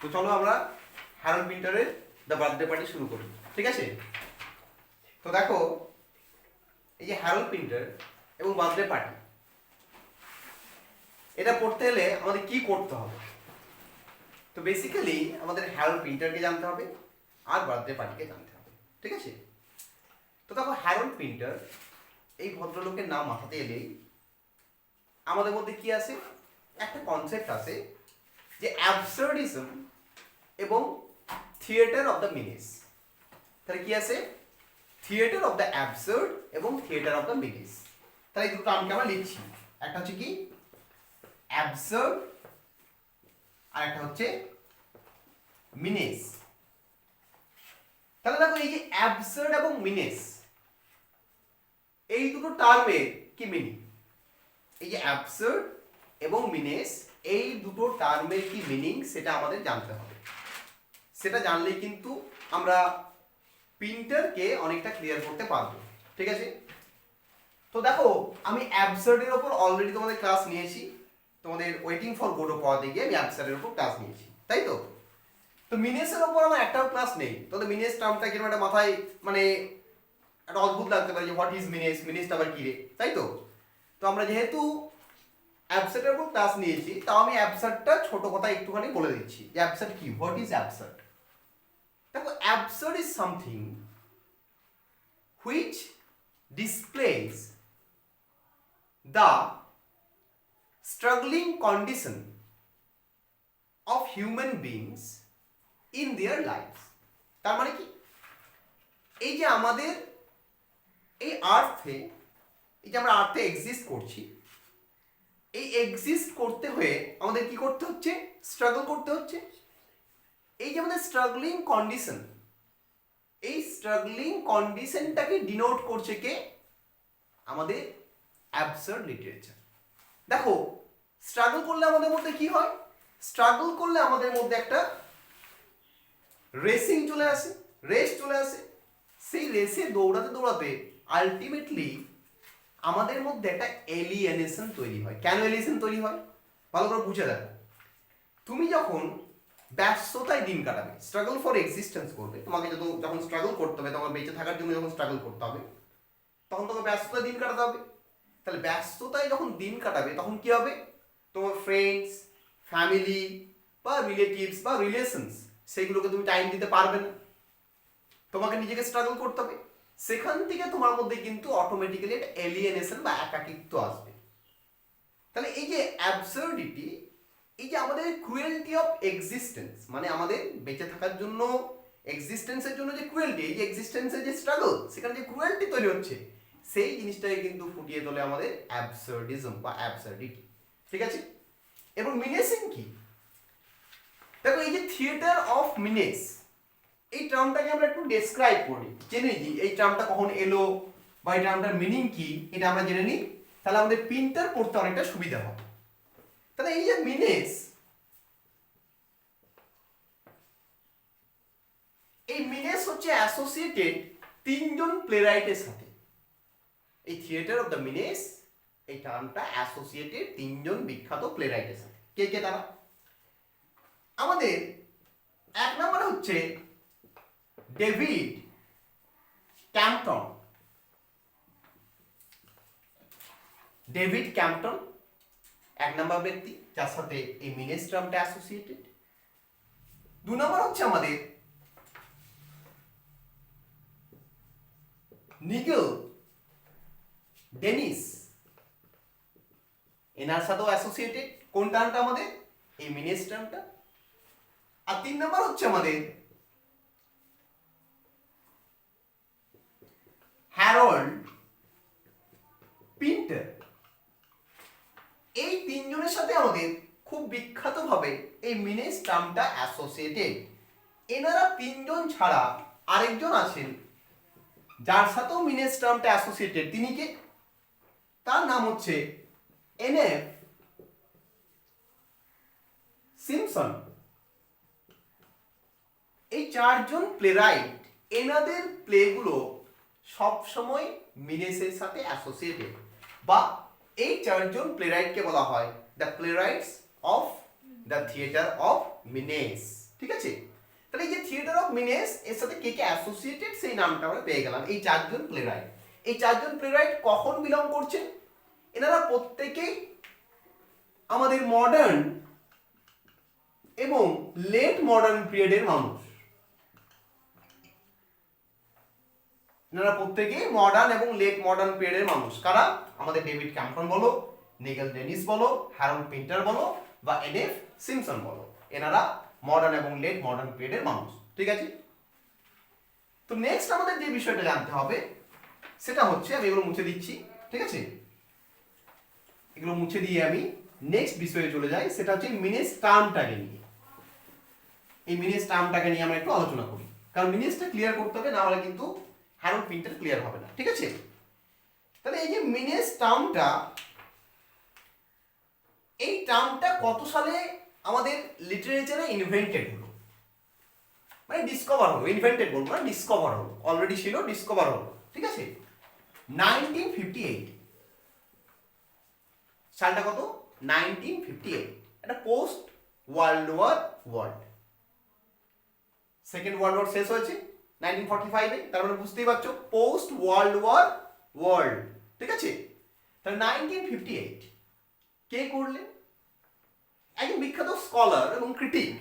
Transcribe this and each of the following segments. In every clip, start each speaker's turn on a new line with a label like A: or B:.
A: তো চলো আমরা হ্যারল্ড পিন্টারের দ্য বার্থডে পার্টি শুরু করি, ঠিক আছে? তো দেখো, এই যে হ্যারল্ড পিন্টার এবং বার্থডে পার্টি, এটা পড়তে হলে আমাদের কি করতে হবে? তো বেসিক্যালি আমাদের হ্যারল্ড পিন্টারকে জানতে হবে আর বার্থডে পার্টিকে জানতে হবে, ঠিক আছে? তো দেখো, হ্যারল্ড পিন্টার এই ভদ্রলোকের নাম মাথাতে এলেই আমাদের মধ্যে কি আছে? একটা কনসেপ্ট আছে যে অ্যাবসার্ডিজম এবং থিয়েটার অফ দ্য মিনিস। তাহলে কি আছে? থিয়েটার অফ দ্য অ্যাবসার্ড এবং থিয়েটার অফ দ্য মিনিস। তাহলে এই দুটো টার্মকে আমরা লিখছি, একটা হচ্ছে কি অ্যাবসার্ড আর একটা হচ্ছে মিনিস। তাহলে দেখো, এই যে অ্যাবসার্ড এবং মিনিস, এই দুটো টার্মের কি মিনিং? এই যে অ্যাবসার্ড এবং মিনিস, এই দুটো টার্মের কি মিনিং সেটা আমাদের জানতে হবে। সেটা জানলেই কিন্তু আমরা পিন্টারকে অনেকটা ক্লিয়ার করতে পারবো, ঠিক আছে? তো দেখো, আমি অ্যাবসার্ডের ওপর অলরেডি তোমাদের ক্লাস নিয়েছি, তোমাদের ওয়েটিং ফর গোডো পড়াতে গিয়ে আমি অ্যাবসার্ডের ওপর ক্লাস নিয়েছি, তাই তো? তো মিনেসের ওপর আমার একটাও ক্লাস নেই। তো মিনেস টার্মটা কিরকম একটা মাথায় মানে একটা অদ্ভুত লাগতে পারে যে হোয়াট ইজ মিনেস, মিনেসটা আবার কি রে, তাই তো? তো আমরা যেহেতু অ্যাবসার্ডের উপর ক্লাস নিয়েছি, তাও আমি অ্যাবসার্ডটা ছোট কথা একটুখানি বলে দিচ্ছি যে অ্যাবসার্ড কি, হোয়াট ইজ অ্যাবসার্ড। দেখো, absurd is something which displace the struggling condition of human beings in their life. তার মানে কি? এই যে আমাদের এই আর্থে, এই যে আমরা আর্থে এক্সিস্ট করছি, এই এক্সিস্ট করতে হয়ে আমাদের কি করতে হচ্ছে? স্ট্রাগল করতে হচ্ছে। এই যে আমাদের স্ট্রাগলিং কন্ডিশন, এই স্ট্রাগলিং কন্ডিশনটাকে ডিনোট করছে কে? আমাদের অ্যাবসার্ড লিটারেচার। দেখো, স্ট্রাগল করলে আমাদের মধ্যে কি হয়? স্ট্রাগল করলে আমাদের মধ্যে একটা রেসিং চলে আসে, রেস চলে আসে। সেই রেসে দৌড়াতে দৌড়াতে আলটিমেটলি আমাদের মধ্যে একটা এলিয়েনেশন তৈরি হয়। কেন এলিয়েনেশন তৈরি হয়? ভালো করে বুঝে দেখো। তুমি যখন ব্যস্ততায় দিন কাটাবে, স্ট্রাগল ফর এক্সিস্টেন্স করবে, তোমাকে যখন স্ট্রাগল করতে হবে, তোমার বেঁচে থাকার জন্য যখন স্ট্রাগল করতে হবে, তখন তোমাকে ব্যস্ততায় দিন কাটাতে হবে। তাহলে ব্যস্ততায় যখন দিন কাটাবে, তখন কি হবে? তোমার ফ্রেন্ডস, ফ্যামিলি বা রিলেটিভস বা রিলেশনস, সেইগুলোকে তুমি টাইম দিতে পারবে না। তোমাকে নিজেকে স্ট্রাগল করতে হবে। সেখান থেকে তোমার মধ্যে কিন্তু অটোমেটিক্যালি একটা এলিয়েনেশন বা একাকিত্ব আসবে। তাহলে এই যে অ্যাবসার্ডিটি, এই যে আমাদের ক্রুয়েলটি অফ এক্সিস্টেন্স, মানে আমাদের বেঁচে থাকার জন্য, এক্সিস্টেন্সের জন্য যে ক্রুয়েলটি, এই যে এক্সিস্টেন্সের যে স্ট্রাগল, সেখানে যে ক্রুয়েলটি তৈরি হচ্ছে, সেই জিনিসটাকে কিন্তু ফুটিয়ে তোলে আমাদের অ্যাবসার্ডিজম বা অ্যাবসার্ডিটি, ঠিক আছে? এবং মিনেসিং কি? দেখো, এই যে থিয়েটার অফ মিনেস, এই টার্মটাকে আমরা একটু ডেসক্রাইব করি, জেনে নিই এই টার্মটা কখন এলো বা এই টার্মটার মিনিং কি, এটা আমরা জেনে নিই। তাহলে আমাদের পিন্টার পড়তে অনেকটা সুবিধা হবে। তাহলে এই যে মিনেস, এই মিনেস হচ্ছে অ্যাসোসিয়েটেড তিনজন প্লেরাইটের সাথে। এই থিয়েটার অফ দ্য মিনেস, এই টার্মটা অ্যাসোসিয়েটেড তিনজন বিখ্যাত প্লেরাইটের সাথে। কে কে তারা? আমাদের এক নম্বরে হচ্ছে ডেভিড ক্যাম্পটন। ডেভিড ক্যাম্পটন এক নম্বর ব্যক্তি, যার সাথে এই মিনেস টার্মটা অ্যাসোসিয়েটেড। দু নম্বর হচ্ছে আমাদের নিগেল ডেনিস, এনার সাথেও অ্যাসোসিয়েটেড কোন টার্মটা? আমাদের এই মিনেস টার্মটা। আর তিন নম্বর হচ্ছে আমাদের হ্যারল্ড পিন্টার। এই তিনজনের সাথে আমাদের খুব বিখ্যাতভাবে এই মিনেস টার্মটা অ্যাসোসিয়েটেড। এনারা তিনজন ছাড়া আরেকজন আছেন যার সাথেও মিনেস টার্মটা অ্যাসোসিয়েটেড। তিনি কে? তার নাম হচ্ছে এনএফ সিম্পসন। এই চারজন প্লেরাইট, এনাদের প্লেগুলো সবসময় মিনেসের সাথে অ্যাসোসিয়েটেড, বা এই চারজন প্লেরাইটকে বলা হয় the playwrights of the theatre of menace. ঠিক আছে, তাহলে এই যে থিয়েটার অফ মিনেস এর সাথে কে কে অ্যাসোসিয়েটেড সেই নামটা আমরা পেয়ে গেলাম, এই চারজন প্লেরাইট। এই চারজন প্লেরাইট কখন বিলং করছেন? এনারা প্রত্যেকেই আমাদের মডার্ন এবং লেট মডার্ন পিরিয়ডের মানুষ। এনারা প্রত্যেকেই মডার্ন এবং লেট মডার্ন পিরিয়ডের মানুষ। কারা? আমাদের ডেভিড ক্যাম্পটন বলো, নিগেল ডেনিস বলো, হ্যারল্ড পিন্টার বলো বা এনএফ সিম্পসন বলো, এনারা মডার্ন এবং লেট মডার্ন পিরিয়ডের মানুষ। ঠিক আছে, তো নেক্সট আমাদের যে বিষয়টা জানতে হবে সেটা হচ্ছে, আমি এগুলো মুছে দিচ্ছি। ঠিক আছে, এগুলো মুছে দিয়ে আমি নেক্সট বিষয়ে চলে যাই, সেটা হচ্ছে মিনেস টার্মটাকে নিয়ে। এই মিনেস টার্মটাকে নিয়ে আমরা একটু আলোচনা করি, কারণ মিনেসটা ক্লিয়ার করতে হবে, না হলে কিন্তু হ্যারল্ড পিন্টার ক্লিয়ার হবে না। ঠিক আছে, তাহলে এই যে মিনেস টার্মটা, এই টার্মটা কত সালে আমাদের লিটারেচারে ইনভেন্টেড হলো, মানে ডিসকভার হলো, ইনভেন্টেড বলবো না, ডিসকভার হলো, অলরেডি ছিল, ডিসকভার হলো। ঠিক আছে, 1958 সালটা কত? 1958। এটা post world war world, second world war শেষ হয়েছে 1945-এ, তার মানে বুঝতেই পারছো পোস্ট ওয়ার্ল্ড ওয়ার ওয়ার্ল্ড। ঠিক আছে, তাহলে 1958 কে করলেন? একজন বিখ্যাত স্কলার এবং ক্রিটিক,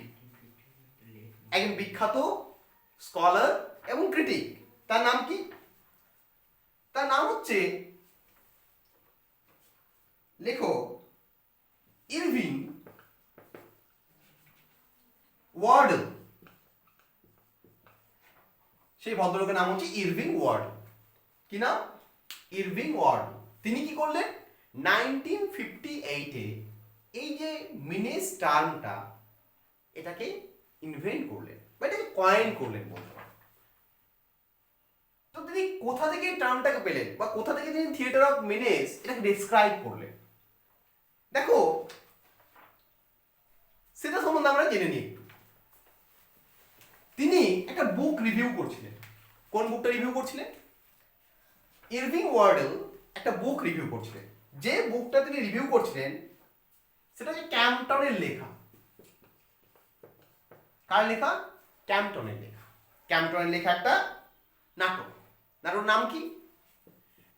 A: একজন বিখ্যাত স্কলার এবং ক্রিটিক। তার নাম কি? তার নাম হচ্ছে, লেখো, ইরভিং ওয়ার্ডল। সেই ভদ্রলোকের নাম হচ্ছে ইরভিং ওয়ার্ডল। কি নাম? ইরভিং ওয়ার্ডল। তিনি কি করলেন? 1958-এ এই যে মিনেস টার্মটা, এটাকে ইনভেন্ট করলেন বা এটাকে কয়েন করলেন বলতে পারেন। তো তিনি কোথা থেকে এই টার্মটাকে পেলেন বা কোথা থেকে তিনি থিয়েটার অফ মিনেস এটাকে ডেসক্রাইব করলেন, দেখো সেটা সম্বন্ধে আমরা জেনে নিই একটু। তিনি একটা বুক রিভিউ করছিলেন। কোন বুকটা রিভিউ করছিলেন? ইরভিং ওয়ার্ডল একটা বুক রিভিউ করছিলেন। যে বুকটা তিনি রিভিউ করছিলেন সেটা হচ্ছে ক্যাম্পটনের লেখা। কার লেখা? ক্যাম্পটনের লেখা। ক্যাম্পটনের লেখা একটা নাটক। নাটকের নাম কি?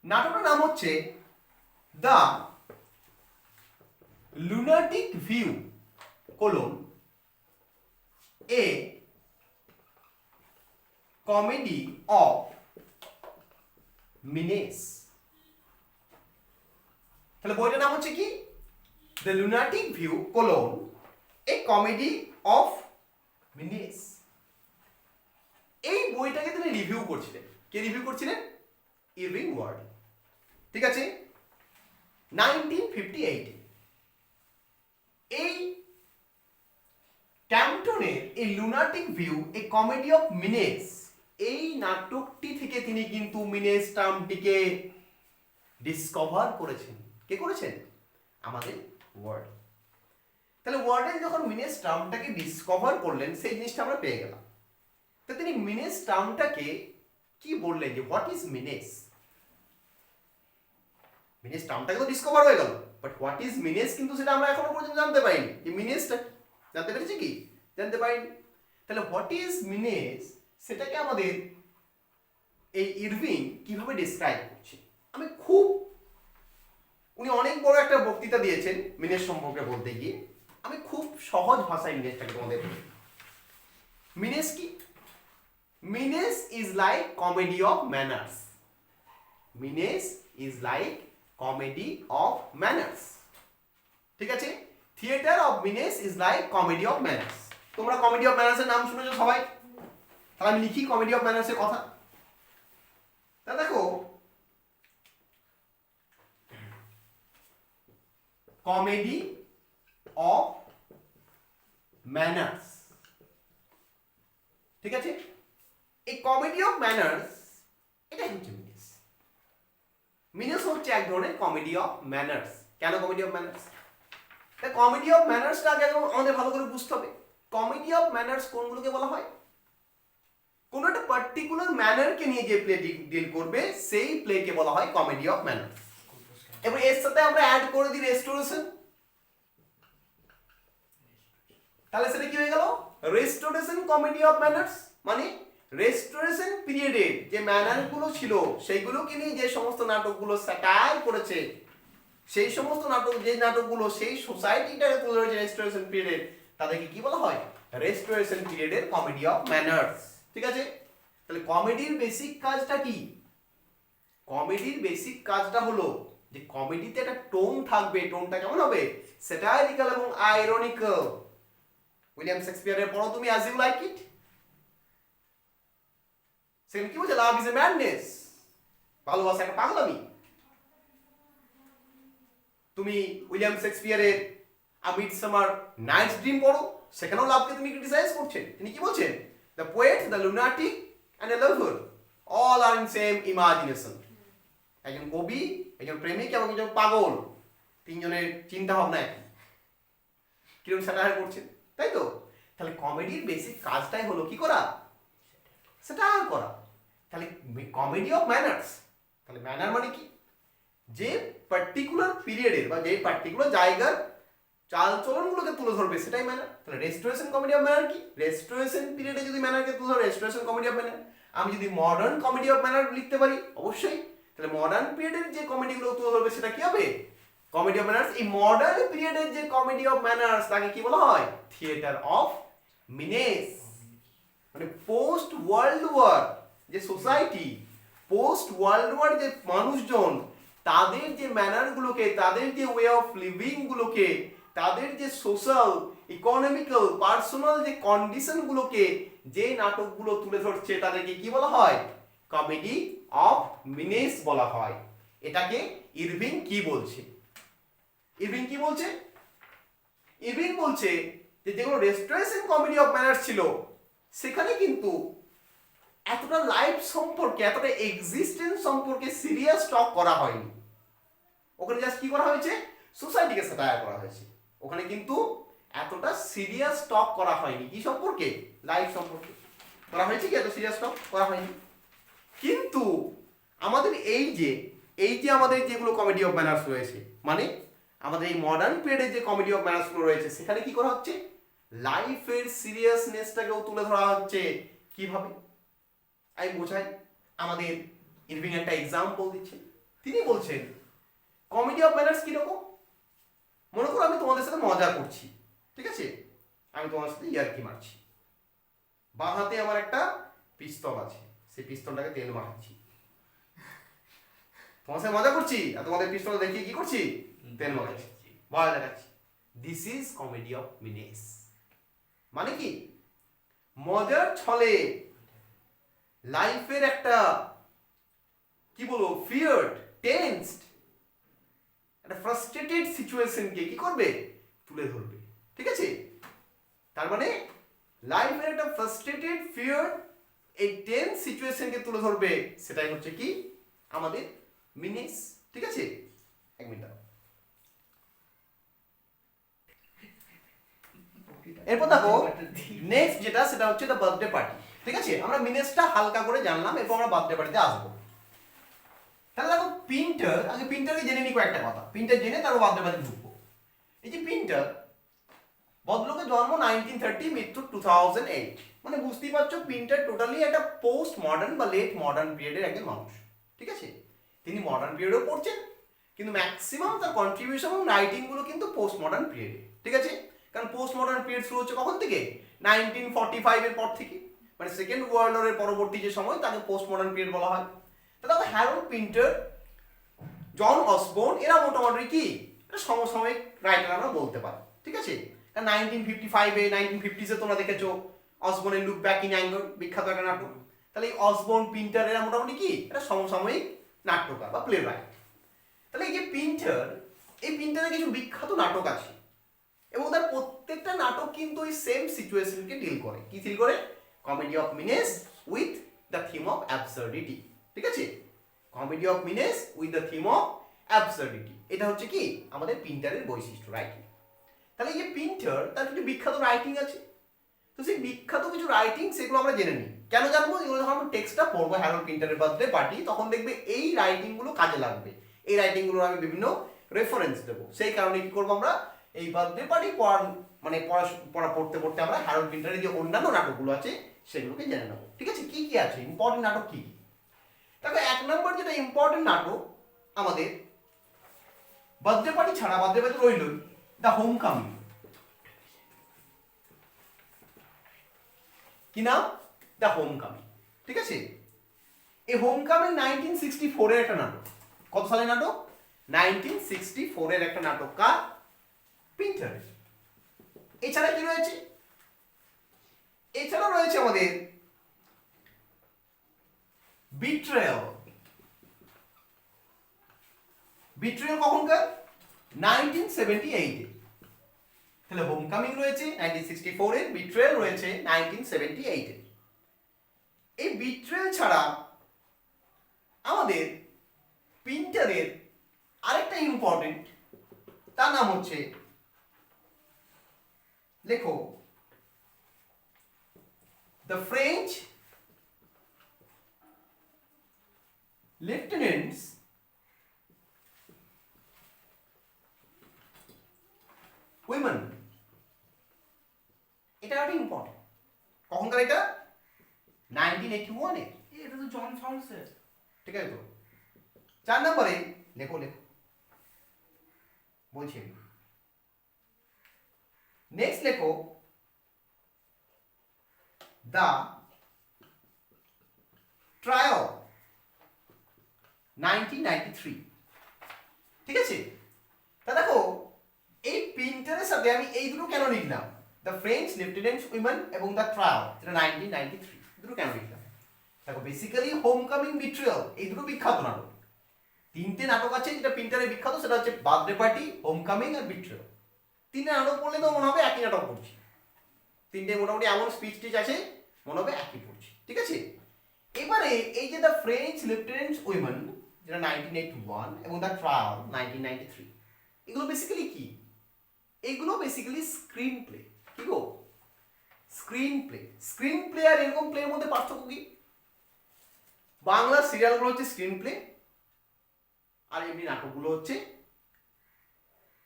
A: নাটকের নাম হচ্ছে the lunatic view colon a comedy of menace. তাহলে বইটার নাম হচ্ছে কি? The lunatic view colon a comedy of menace. এই বইটাকে তিনি রিভিউ করছিলেন। কে রিভিউ করছিলেন? Irving Wardle. ঠিক আছে, 1958 এই ক্যাম্পটনের এই lunatic view a comedy of menace, এই নাটকটি থেকে তিনি কিন্তু মিনেস টার্মটিকে ডিসকভার করেছেন। কে করেছেন? আমাদের ওয়ার্ড। তাহলে ওয়ার্ডেন যখন মিনেস টার্মটাকে ডিসকভার করলেন, সেই জিনিসটা আমরা পেয়ে গেলাম। তো তিনি মিনেস টার্মটাকে কি বললেন, যে হোয়াট ইজ মিনেস? মিনেস টার্মটাকে তো ডিসকভার হয়ে গেল, বাট হোয়াট ইজ মিনেস কিন্তু সেটা আমরা এখনো পর্যন্ত জানতে পারিনি। যে মিনেসটা জানতে পেরেছি কি? জানতে পারিনি। তাহলে হোয়াট ইজ মিনেস সেটাকে আমাদের এই ইরভিং কিভাবে ডিসক্রাইব করছে? আমি খুব, উনি অনেক বড় একটা বক্তৃতা দিয়েছেন মিনেস সম্পর্কে বলতে গিয়ে, আমি খুব সহজ ভাষায় মিনেসটাকে তোমাদের বলি। মিনেস কি? Menace is like comedy of manners. Menace is like comedy of manners. ঠিক আছে, theatre of menace is like comedy of manners. তোমরা কমেডি অফ ম্যানার্সের নাম শুনেছো সবাই? তাহলে আমি লিখি কমেডি অফ ম্যানার্সের কথা। তা দেখো, কমেডি অফ ম্যানার্স। ঠিক আছে, এই কমেডি অফ ম্যানার্স এটাই হচ্ছে মিনেস। মিনেস হচ্ছে এক ধরনের কমেডি অফ ম্যানার্স। কেন comedy of manners? Comedy of ম্যানার্সটা আগে আমাদের ভালো করে বুঝতে হবে। কমেডি অফ ম্যানার্স কোনগুলোকে বলা হয়? কোন একটা পার্টিকুলার ম্যানারকে নিয়ে যে প্লে ডিল করবে সেই প্লেকে বলা হয় কমেডি অফ ম্যানার্স। এবং এর সাথে আমরা অ্যাড করে দিই রেস্টোরেশন। তাহলে সেটা কি হয়ে গেল? রেস্টোরেশন কমেডি অফ ম্যানার্স, মানে রেস্টোরেশন পিরিয়ডে যে ম্যানারগুলো ছিল সেইগুলোকে নিয়ে যে সমস্ত নাটকগুলো স্যাটায়ার করেছে, সেই সমস্ত নাটক, যে নাটকগুলো সেই সোসাইটিটাকে তুলে ধরেছে রেস্টোরেশন পিরিয়ডে, তাদেরকে কি বলা হয়? রেস্টোরেশন পিরিয়ডের কমেডি অফ ম্যানার্স। ঠিক আছে? তাহলে কমেডির বেসিক কাজটা কি? কমেডির বেসিক কাজটা হলো যে কমেডিতে একটা টোন থাকবে। টোনটা কেমন হবে? স্যাটাইরিক্যাল এবং আইরনিক্যাল। উইলিয়াম শেক্সপিয়ারের পড়ো তুমি অ্যাজ ইউ লাইক ইট। সেখানে কি বলছে? লাভ ইজ এ ম্যাডনেস, ভালোবাসা একটা পাগলামি। তুমি উইলিয়াম শেক্সপিয়ারের আ মিডসামার নাইটস ড্রিম পড়ো, সেখানেও লাভকে তুমি ক্রিটিসাইজ করছেন। তিনি কি বলছেন? The poet, the lunatic and a lover all are in same imagination. একজন কবি, একজন প্রেমিক এবং একজন পাগল, তিনজনের চিন্তা ভাবনা একই। কিরকম স্যাটায়ার করছেন, তাই তো? তাহলে কমেডির বেসিক কাজটাই হলো কি করা? স্যাটায়ার করা। তাহলে কমেডি অফ ম্যানার্স, তাহলে ম্যানার মানে কি? যে পার্টিকুলার পিরিয়ডের বা যে পার্টিকুলার জায়গার চালচলনগুলোকে তুলে ধরবে সেটাই ম্যানার। তাহলে রেস্টোরেশন কমেডি অফ ম্যানার কি? রেস্টোরেশন পিরিয়ডে যদি ম্যানারকে তুলে ধরে, রেস্টোরেশন কমেডি অফ ম্যানার। আমি যদি মডার্ন কমেডি অফ ম্যানার লিখতে পারি, অবশ্যই। তাহলে মডার্ন পিরিয়ডের যে কমেডিগুলো তুলে ধরবে সেটা কি হবে? Comedy of manners. এই মডার্ন পিরিয়ডের যে কমেডি অফ ম্যানার্স তাকে কি বলা হয়? Theatre of menace. মানে পোস্ট ওয়ার্ল্ড ওয়ার যে সোসাইটি, পোস্ট ওয়ার্ল্ড ওয়ার যে মানুষজন, তাদের যে ম্যানারগুলোকে, তাদের যে ওয়ে অফ লিভিং গুলোকে, তাদের যে সোশ্যাল, ইকোনমিক্যাল, পার্সোনাল যে কন্ডিশনগুলোকে যে নাটকগুলো তুলে ধরছে তাদেরকে কি বলা হয়? কমেডি অফ মিনেস বলা হয়। এটাকে ইরভিং কি বলছে? ইরভিং কি বলছে? ইরভিং বলছে যে যেগুলো রেস্টোরেশন কমেডি অফ ম্যানার্স ছিল সেখানে কিন্তু এতটা লাইফ সম্পর্কে, এতটা এক্সিস্টেন্স সম্পর্কে সিরিয়াস টক করা হয়নি। ওখানে জাস্ট কি করা হয়েছে? সোসাইটিকে স্যাটায়ার করা হয়েছে। ওখানে কিন্তু এতটা সিরিয়াস টক করা হয়নি। কি সম্পর্কে? লাইফ সম্পর্কে করা হয়েছে কি? এত সিরিয়াস টক করা হয়নি। কিন্তু আমাদের এই যে আমাদের যেগুলো কমেডি অফ ম্যানার্স রয়েছে, মানে আমাদের এই মডার্ন পিরিয়ডে যে কমেডি অফ ম্যানার্সগুলো রয়েছে, সেখানে কি করা হচ্ছে? লাইফের সিরিয়াসনেসটাকেও তুলে ধরা হচ্ছে। কিভাবে? আমি বোঝাই। আমাদের ইরভিং একটা এক্সাম্পল দিচ্ছেন। তিনি বলছেন কমেডি অফ ম্যানার্স কিরকম? মনে করো আমি তোমাদের সাথে মজা করছি, ঠিক আছে? আমি তোমার সাথে ইয়ার্কি মারছি। বাঁ হাতে আমার একটা পিস্তল আছে, সেই পিস্তলটাকে তেল মাখাচ্ছি। তোমার সাথে মজা করছি আর তোমাদের পিস্তল দেখিয়ে কি করছি? তেল মাখাচ্ছি, ভয় দেখাচ্ছি। This is comedy of menace. মানে কি? মজার ছলে লাইফের একটা কি বলবো, ফিয়ার্ড, টেন্সড, একটা ফ্রাস্ট্রেটেড সিচুয়েশনকে কি করবে? তুলে ধরবে। ঠিক আছে? তার মানে লাইফের একটা ফ্রাস্ট্রেটেড, ফিয়ার্ড, এই টেন্স সিচুয়েশনকে তুলে ধরবে। সেটাই হচ্ছে কি? আমাদের মিনেস। ঠিক আছে? এক মিনিট। এরপর দেখো নেক্সট যেটা, সেটা হচ্ছে দ্য বার্থডে পার্টি। ঠিক আছে? আমরা মিনেসটা হালকা করে জানলাম, এরপর আমরা বার্থডে পার্টিতে আসবো। তাহলে দেখো প্রিন্টার, আগে প্রিন্টারকে জেনে নিই কয়েকটা কথা। প্রিন্টার জেনে তারপর বার্থডে পার্টিতে ঢুকবো। এই যে প্রিন্টার, ভদ্রলোকের জন্ম 1930, মৃত্যু 2008। মানে বুঝতেই পারছো প্রিন্টার টোটালি একটা পোস্ট মডার্ন বা লেট মডার্ন পিরিয়ডের একজন মানুষ। ঠিক আছে? তিনি মডার্ন পিরিয়ডেও পড়ছেন, কিন্তু ম্যাক্সিমাম তার কন্ট্রিবিউশন এবং রাইটিং গুলো কিন্তু পোস্ট মডার্ন পিরিয়ডে। ঠিক আছে? কারণ পোস্ট মডার্ন পিরিয়ড শুরু হচ্ছে কখন থেকে? 1945 এর পর থেকে। মানে সেকেন্ড ওয়ার্ল্ড ওয়ারের পরবর্তী যে সময়, তাকে পোস্ট মডার্ন পিরিয়ড বলা হয়। তাহলে হ্যারল্ড প্রিন্টার, জন অসবর্ন, এরা মোটামুটি কি সমসাময়িক রাইটার আমরা বলতে পারি। ঠিক আছে? কারণ 1955-এ, 1950-এ তোমরা দেখেছো অসবর্নের লুক ব্যাক ইন অ্যাঙ্গর, বিখ্যাত একটা নাটক। তাহলে এই অসবর্ন, প্রিন্টার, এরা মোটামুটি কি এটা সমসাময়িক নাট্যকার বা প্লে রাইট। তাহলে এই যে প্রিন্টার, এই প্রিন্টারের কিছু বিখ্যাত নাটক আছে এবং তার প্রত্যেকটা নাটক কিন্তু ওই সেম সিচুয়েশনকে ডিল করে। কি ডিল করে? Comedy of menace with the theme of absurdity. ঠিক আছে? Comedy of menace with the theme of absurdity, এটা হচ্ছে কি আমাদের প্রিন্টারের বৈশিষ্ট্য, রাইটিং। তাহলে এই যে প্রিন্টার, তার কিছু বিখ্যাত রাইটিং আছে। তো সেই বিখ্যাত কিছু রাইটিং, সেগুলো আমরা জেনে নিই। কেন জানবো? এগুলো যখন আমরা টেক্সটটা পড়বো হ্যারল্ড প্রিন্টারের বার্থডে পার্টি, তখন দেখবে এই রাইটিংগুলো কাজে লাগবে। এই রাইটিংগুলোর আমি বিভিন্ন রেফারেন্স দেবো। সেই কারণে কি করবো? আমরা এই বার্থডে পার্টি পড়া পড়তে পড়তে আমরা হ্যারল্ড পিন্টারের যে অন্যান্য নাটকগুলো আছে সেগুলোকে জেনে নেবো। ঠিক আছে, কি কি আছে ইম্পর্টেন্ট নাটক কি কি? দেখো 1 নম্বর যেটা ইম্পর্টেন্ট নাটক আমাদের বার্থডে পার্টি ছাড়া, বার্থডে পার্টি রইলই, দ্য হোম কামিং। কি নাম? The homecoming. ঠিক আছে, এই হোম কামিং 1964 এর একটা নাটক। কত সালের নাটক? 1964 এর একটা নাটক। কার? পিন্টার। এছাড়া কি রয়েছে? এছাড়া রয়েছে আমাদের বিট্রেয়াল। বিট্রেয়াল কখনকার? 1978 এ। তাহলে হোম কামিং রয়েছে 1964 এর, বিট্রেয়াল রয়েছে 1978 এ। এই বিট্রেয়াল ছাড়া আমাদের পিন্টারের আরেকটা ইম্পর্টেন্ট, তার নাম হচ্ছে, লেখো, দ্য ফ্রেঞ্চ লেফটেন্যান্টস উইমেন। এটা একটা ইম্পর্টেন্ট। কখনকার এটা? 1981 এ।
B: এটা তো জন ফাউন্সের।
A: ঠিক আছে তো। 4 নম্বরে লেখো বলছি, নেক্সট লেখো, দ্য ট্রায়াল 1993। ঠিক আছে, তা দেখো এই পিন্টারের সাথে আমি এই দুটো কেন লিখলাম, দ্য ফ্রেঞ্চ লেফটেন্যান্টস উইমেন এবং দ্য ট্রায়াল, যেটা 1993, দুটো কেন লিখলাম? দেখো বেসিক্যালি হোম কামিং, বিট্রিয়াল, এই দুটো বিখ্যাত নাটক। 3টে নাটক আছে যেটা পিন্টারে বিখ্যাত, সেটা হচ্ছে বার্থডে পার্টি, হোম কামিং আর বিট্রিয়াল। 3টে নাটক পড়লে তো মনে হবে একই নাটক পড়ছি। 3টে মোটামুটি এমন স্পিচ টিচ আছে মনে হবে একই পড়ছি। ঠিক আছে, এবারে এই যে দ্য ফ্রেঞ্চ লেফটেন্যান্টস উইমেন, যেটা 1981, এবং দ্য ট্রায়াল 1993, এগুলো বেসিক্যালি কি? এগুলো বেসিক্যালি স্ক্রিন প্লে। কি গো? Screenplay. স্ক্রিন প্লে আর এরকম প্লের মধ্যে পার্থক্য কি? বাংলা সিরিয়ালগুলো হচ্ছে স্ক্রিন প্লে, আর এমনি নাটকগুলো হচ্ছে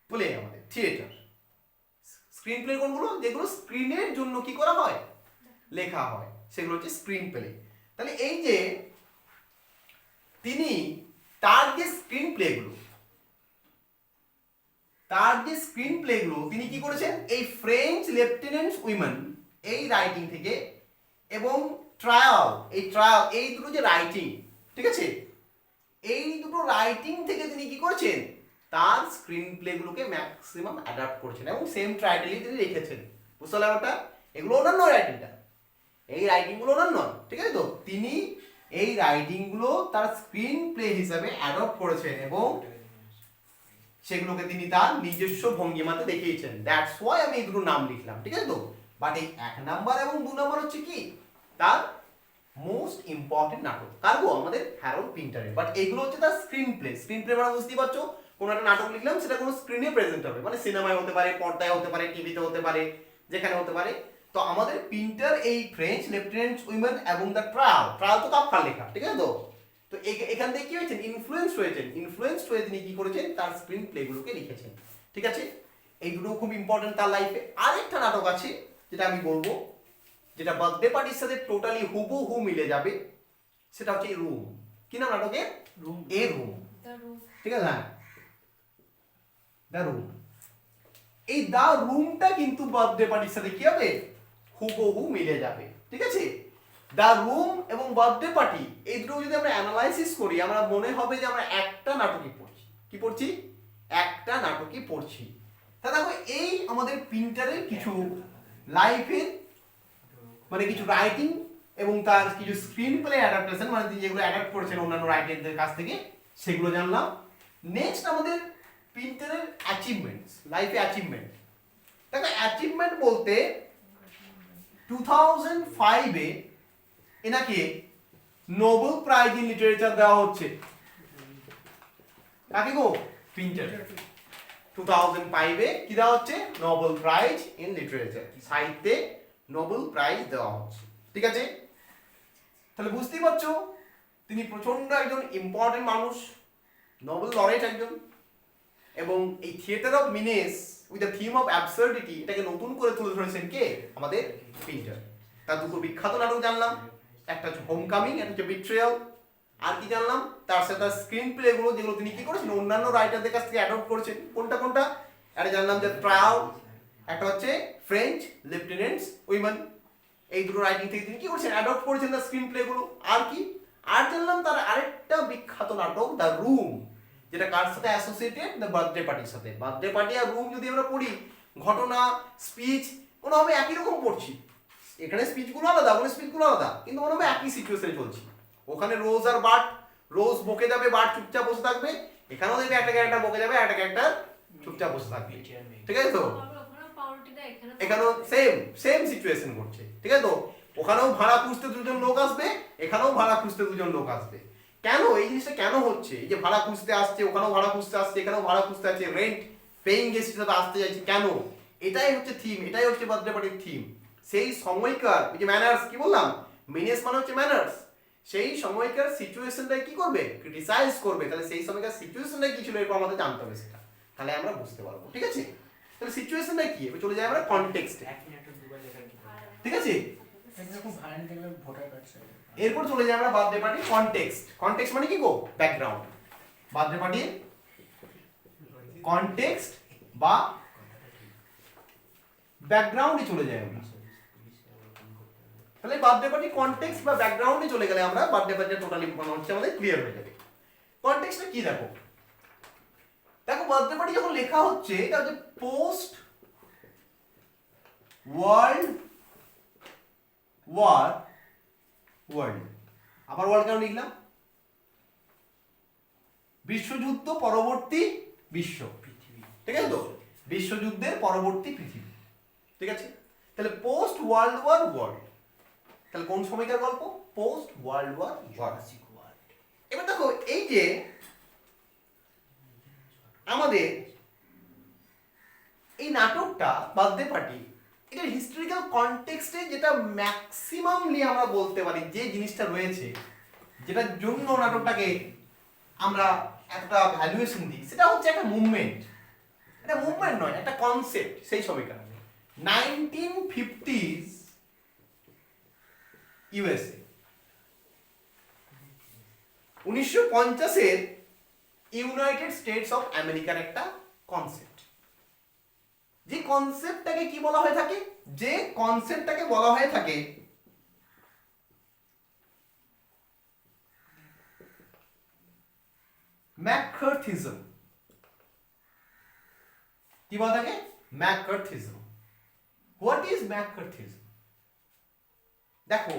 A: প্লে, আমাদের থিয়েটার। স্ক্রিন প্লে কোনগুলো? যেগুলো স্ক্রিনের জন্য কি করা হয়, লেখা হয়, সেগুলো হচ্ছে স্ক্রিন প্লে। তাহলে এই যে তিনি তার যে স্ক্রিন প্লেগুলো তিনি কি করেছেন, এই ফ্রেঞ্চ লেফটেন্যান্টস উইমেন এই রাইটিং থেকে, এবং ট্রায়াল এই দুটো যে রাইটিং, ঠিক আছে, এই দুটো রাইটিং থেকে তিনি কি করেছেন, তার স্ক্রিন প্লেগুলোকে ম্যাক্সিমাম অ্যাডাপ্ট করেছেন এবং সেম টাইটেলই তিনি লিখেছেন। বুঝতে পারলাম ওটা? এগুলো ওনার নয়, রাইটিংটা, এই রাইটিংগুলো ওনার নয়। ঠিক আছে তো, তিনি এই রাইটিংগুলো তার স্ক্রিন প্লে হিসাবে অ্যাডপ্ট করেছেন এবং সেগুলোকে তিনি তার নিজস্ব ভঙ্গিমাতে দেখিয়েছেন। দ্যাটস ওয়াই আমি এই দুটো নাম লিখলাম। ঠিক আছে তো, বাট এই 1 নাম্বার এবং 2 নাম্বার হচ্ছে কি, তার মোস্ট ইম্পর্টেন্ট নাটক। কারগো আমাদের হ্যারল্ড পিন্টারের। বাট এইগুলো হচ্ছে তার স্ক্রিন প্লে। স্ক্রিন প্লে মানে বুঝতেই পারছো, কোনো একটা নাটক লিখলাম সেটা কোনো স্ক্রিনে প্রেজেন্ট হবে, মানে সিনেমায় হতে পারে, পর্দায় হতে পারে, টিভিতে হতে পারে, যেখানে হতে পারে। তো আমাদের পিন্টার এই ফ্রেঞ্চ লেফটেন্যান্টস উইমেন এবং দ্য ট্রায়াল তো কাফকার লেখা। ঠিক আছে তো, তো এখান থেকে কি হয়েছেন, ইনফ্লুয়েন্স হয়ে তিনি কি করেছেন, তার স্ক্রিন প্লেগুলোকে লিখেছেন। ঠিক আছে, এই দুটো খুব ইম্পর্টেন্ট তার লাইফে। আরেকটা নাটক আছে যেটা আমি বলবো, যেটা বার্থডে পার্টির সাথে টোটালি হুবহু মিলে যাবে, সেটা হচ্ছে রুম। কি নাম নাটকের? রুম। রুম। ঠিক আছে, হ্যাঁ, দ্য রুম। এই দ্য রুমটা কিন্তু বার্থডে পার্টির সাথে কি হবে, হুবহু মিলে যাবে। ঠিক আছে, দ্য রুম এবং বার্থডে পার্টি এই দুটো যদি আমরা অ্যানালাইসিস করি, আমরা মনে হবে যে আমরা একটা নাটকই পড়ছি। কি পড়ছি? একটা নাটকই পড়ছি। তা দেখো এই আমাদের পিন্টারের কিছু লাইফের, মানে কিছু রাইটিং এবং তার কিছু স্ক্রিন প্লে অ্যাডাপ্টেশন, মানে তিনি যেগুলো অ্যাডাপ্ট করেছেন অন্যান্য রাইটারদের কাছ থেকে, সেগুলো জানলাম। নেক্সট আমাদের পিন্টারের অ্যাচিভমেন্টস, লাইফে অ্যাচিভমেন্ট। দেখো অ্যাচিভমেন্ট বলতে 2005 এ এনাকে নোবেল প্রাইজ ইন লিটারেচার দেওয়া হচ্ছে। কাকে গো? পিন্টার। 2005 এ কি দেওয়া হচ্ছে? নোবেল প্রাইজ ইন লিটারেচার, সাহিত্যে নোবেল প্রাইজ দেওয়া হচ্ছে। ঠিক আছে, তাহলে বুঝতেই পারছো তিনি প্রচন্ড একজন ইম্পর্টেন্ট মানুষ, নোবেল লরেট একজন। এবং এই theatre of menace with the theme of absurdity, এটাকে নতুন করে তুলে ধরেছেন কে? আমাদের পিন্টার। তার দুটো বিখ্যাত নাটক জানলাম, একটা হচ্ছে হোম কামিং, একটা হচ্ছে বিট্রিয়াল। আর কি জানলাম? তার সাথে তার স্ক্রিন প্লে গুলো যেগুলো তিনি কি করেছেন অন্যান্য রাইটারদের কাছ থেকে অ্যাডপ্ট করেছেন। কোনটা কোনটা? একটা জানলাম যে ট্রাউ, একটা হচ্ছে ফ্রেঞ্চ লেফটেন্যান্টস উইমেন। এই দুটো রাইটিং থেকে তিনি কি করেছেন? অ্যাডপ্ট করেছেন তার স্ক্রিন প্লে গুলো। আর কি? আর জানলাম তার আরেকটা বিখ্যাত নাটক দ্য রুম, যেটা কার সাথে অ্যাসোসিয়েটেড? দ্য বার্থডে পার্টির সাথে। বার্থডে পার্টি আর রুম যদি আমরা পড়ি, ঘটনা, স্পিচ কোনোভাবে একই রকম পড়ছি। এখানে স্পিচগুলো আলাদা, ওখানে স্পিচগুলো আলাদা, কিন্তু মনে হবে একই সিচুয়েশনে চলছি। ওখানে রোজ আর বার্ট, রোজ বকে যাবে, বার্ট চুপচাপ বসে থাকবে। এখানেও দেখবে একটা ক্যারেক্টার বকে যাবে, একটা ক্যারেক্টার চুপচাপ বসে থাকবে। ঠিক আছে তো? এখানেও সেম সিচুয়েশন ঘটছে। ঠিক আছে তো? ওখানেও ভাড়া খুঁজতে দুজন লোক আসবে, এখানেও ভাড়া খুঁজতে দুজন লোক আসবে। কেন এই জিনিসটা কেন হচ্ছে? এই যে ভাড়া খুঁজতে আসছে, ওখানেও ভাড়া খুঁজতে আসছে, এখানেও ভাড়া খুঁজতে আসছে, রেন্ট পেইং গেস্ট হিসেবে আসতে যাচ্ছে, কেন? এটাই হচ্ছে থিম, এটাই হচ্ছে বার্থডে পার্টির থিম। সেই সময়কার ওই যে ম্যানার্স, কি বললাম? মিনেস মানে হচ্ছে ম্যানার্স। সেই সময়কার সিচুয়েশনটাই কি করবে? ক্রিটিসাইজ করবে। তাহলে সেই সময়কার সিচুয়েশনটা কি ছিল এরপর আমাদের জানতে হবে সেটা, তাহলে আমরা বুঝতে পারবো। ঠিক আছে? তাহলে সিচুয়েশনটা কি? এবার চলে যাই আমরা কনটেক্সটে। ঠিক আছে? এরপর চলে যাই আমরা বার্থডে পার্টি কনটেক্সট। কনটেক্সট মানে কি গো? ব্যাকগ্রাউন্ড। বার্থডে পার্টির কনটেক্সট বা ব্যাকগ্রাউন্ডে চলে যাই আমরা। তাহলে বার্থডে পার্টি কনটেক্সট বা ব্যাকগ্রাউন্ডে চলে গেলে আমরা বার্থডে পার্টিটা টোটালি মনে হচ্ছে আমাদের ক্লিয়ার হয়ে যাবে। কনটেক্সটটা কি দেখো? দেখো বার্থডে পার্টি যখন লেখা হচ্ছে, এটা হচ্ছে পোস্ট ওয়ার্ল্ড ওয়ার ওয়ার্ল্ড। আবার ওয়ার্ল্ড কেন লিখলাম? বিশ্বযুদ্ধ পরবর্তী বিশ্ব, পৃথিবী। ঠিক আছে তো? বিশ্বযুদ্ধের পরবর্তী পৃথিবী। ঠিক আছে? তাহলে পোস্ট ওয়ার্ল্ড ওয়ার ওয়ার্ল্ড, তাহলে কোন সময়কার গল্প? Post world war world. এবার দেখো এই যে আমাদের এই নাটকটা বার্থডে পার্টি, এটা হিস্টোরিক্যাল কনটেক্সটে যেটা ম্যাক্সিমামলি আমরা বলতে পারি যে জিনিসটা রয়েছে, যেটার জন্য নাটকটাকে আমরা একটা ভ্যালুয়েশন দিই, সেটা হচ্ছে একটা মুভমেন্ট। এটা মুভমেন্ট নয়, একটা কনসেপ্ট। সেই সময়কার 1950s ইউএসএ, 1950-এর ইউনাইটেড স্টেটস অফ আমেরিকার একটা কনসেপ্ট। যে কনসেপ্টটাকে কি বলা হয়ে থাকে? যে কনসেপ্টটাকে বলা হয়ে থাকে ম্যাককার্থিজম। কি বলা থাকে? ম্যাককার্থিজম। What is McCarthyism? দেখো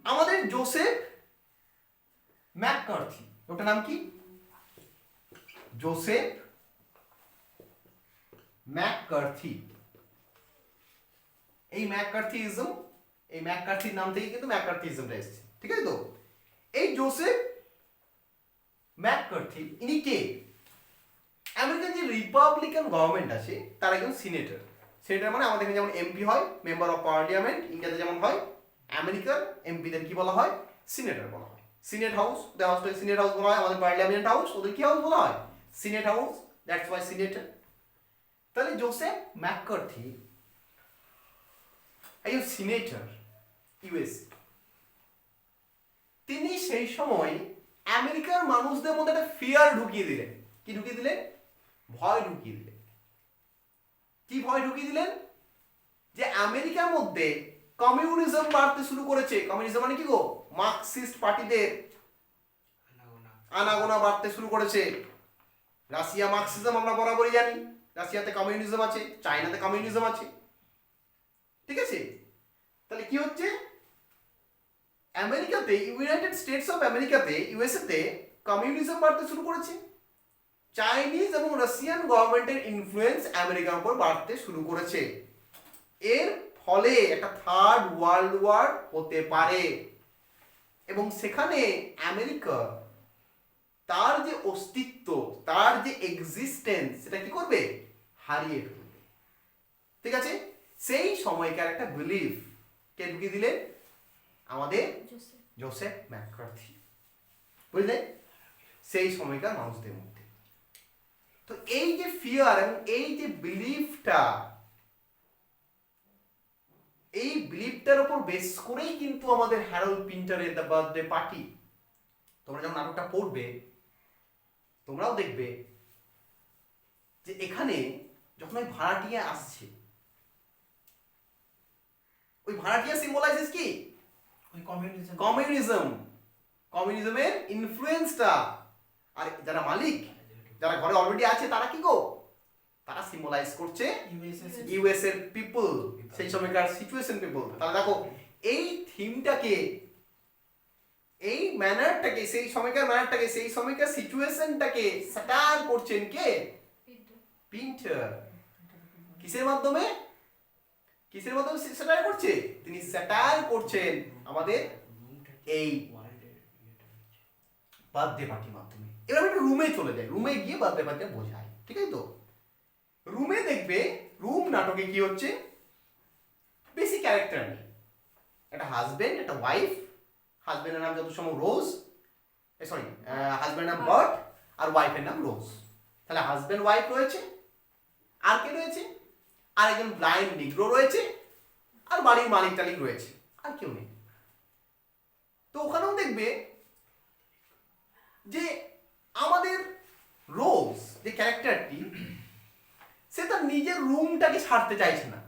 A: আমাদের জোসেফ ম্যাককার্থি, ওটার নাম কি? Joseph McCarthy. এই ম্যাককার্থিজম, এই ম্যাককার্থির নাম থেকে কিন্তু ম্যাককার্থিজমটা এসেছে। ঠিক আছে তো? এই জোসেফ ম্যাককার্থি ইনি কে? আমেরিকান যে রিপাবলিকান গভর্নমেন্ট আছে তার একজন সিনেটর। সিনেটর মানে আমাদের এখানে যেমন এমপি হয়, মেম্বার অফ পার্লামেন্ট, ইন্ডিয়াতে যেমন হয়, আমেরিকার এমপিদের কি বলা হয়? সিনেটর বলা হয়। সিনেট হাউস, ওদের হাউসটাকে সিনেট হাউস বলা হয়। আমাদের পার্লামেন্ট হাউস, ওদের কি হাউস বলা হয়? Senate house. That's why senator. তাহলে জোসেফ ম্যাককার্থি একজন সিনেটর ইউএসএ। তিনি সেই সময় আমেরিকার মানুষদের মধ্যে একটা ফিয়ার ঢুকিয়ে দিলেন। কি ঢুকিয়ে দিলেন? ভয় ঢুকিয়ে দিলেন। কি ভয় ঢুকিয়ে দিলেন? যে আমেরিকার মধ্যে কমিউনিজম বাড়তে শুরু করেছে। কমিউনিজম মানে কি গো? মার্কসিস্ট পার্টিদের আনাগোনা বাড়তে শুরু করেছে। রাশিয়া মার্কসিজম আমরা বরাবরই জানি, রাশিয়াতে কমিউনিজম আছে, চায়নাতে কমিউনিজম আছে। ঠিক আছে? তাহলে কি হচ্ছে? আমেরিকাতে, ইউনাইটেড স্টেটস অফ আমেরিকাতে, ইউএসএ তে কমিউনিজম বাড়তে শুরু করেছে। চাইনিজ এবং রাশিয়ান গভর্নমেন্টের ইনফ্লুয়েন্স আমেরিকার উপর বাড়তে শুরু করেছে। এর ফলে একটা থার্ড ওয়ার্ল্ড ওয়ার হতে পারে এবং সেখানে আমেরিকা তার যে অস্তিত্ব, তার যে এক্সিস্টেন্স, সেটা কি করবে? হারিয়ে ফেলবে। ঠিক আছে? সেই সময়কার একটা বিলিফ কে ঢুকিয়ে দিলেন? আমাদের জোসেফ ম্যাককার্থি। বুঝলে? সেই সময়কার মানুষদের মধ্যে। তো এই যে ফিয়ার এবং এই যে বিলিফটা, এই বিলিফটার উপর বেস করেই কিন্তু আমাদের হ্যারল্ড পিন্টারের দ্য বার্থডে পার্টি, তোমরা যখন নাটকটা পড়বে তোমরাও দেখবে যে এখানে যখন ওই ভাড়াটিয়া আসছে, ওই ভাড়াটিয়া সিম্বলাইজেস কি?
B: ওই কমিউনিজম
A: কমিউনিজমের ইনফ্লুয়েন্সটা। আর যারা মালিক, যারা ঘরে অলরেডি আছে, তারা কি গো? তারা সিম্বলাইজ করছে ইউএস এর পিপল, সেই সময়কার সিচুয়েশন পিপল। তাহলে দেখো এই থিমটাকে, এই ম্যানারটাকে, সেই সময়কার ম্যানারটাকে, সেই সময়কার সিচুয়েশনটাকে স্যাটার করছেন কে? পিন্টার। কিসের মাধ্যমে? কিসের মাধ্যমে স্যাটার করছে? তিনি স্যাটার করছেন আমাদের এই বার্থডে পার্টির মাধ্যমে। এবার আমি একটু রুমে চলে যাই, রুমে গিয়ে বার্থডে পার্টিটা বোঝাই, ঠিক আছে তো? রুমে দেখবে, রুম নাটকে কি হচ্ছে, বেশি ক্যারেক্টার নেই। একটা হাজবেন্ড, একটা ওয়াইফ, হাজবেন্ডের নাম যত সময় রোজ, সরি হাজবেন্ডের নাম বার্ট আর ওয়াইফের নাম রোজ। তাহলে হাজবেন্ড ওয়াইফ রয়েছে, আর কে রয়েছে? আর একজন ব্লাইন্ড নিগ্রো রয়েছে, আর বাড়ির মালিক টালিক রয়েছে, আর কেউ নেই। তো ওখানেও দেখবে যে আমাদের রোজ যে ক্যারেক্টারটি, সে তার নিজের রুমটাকে ছাড়তে চাইছে না।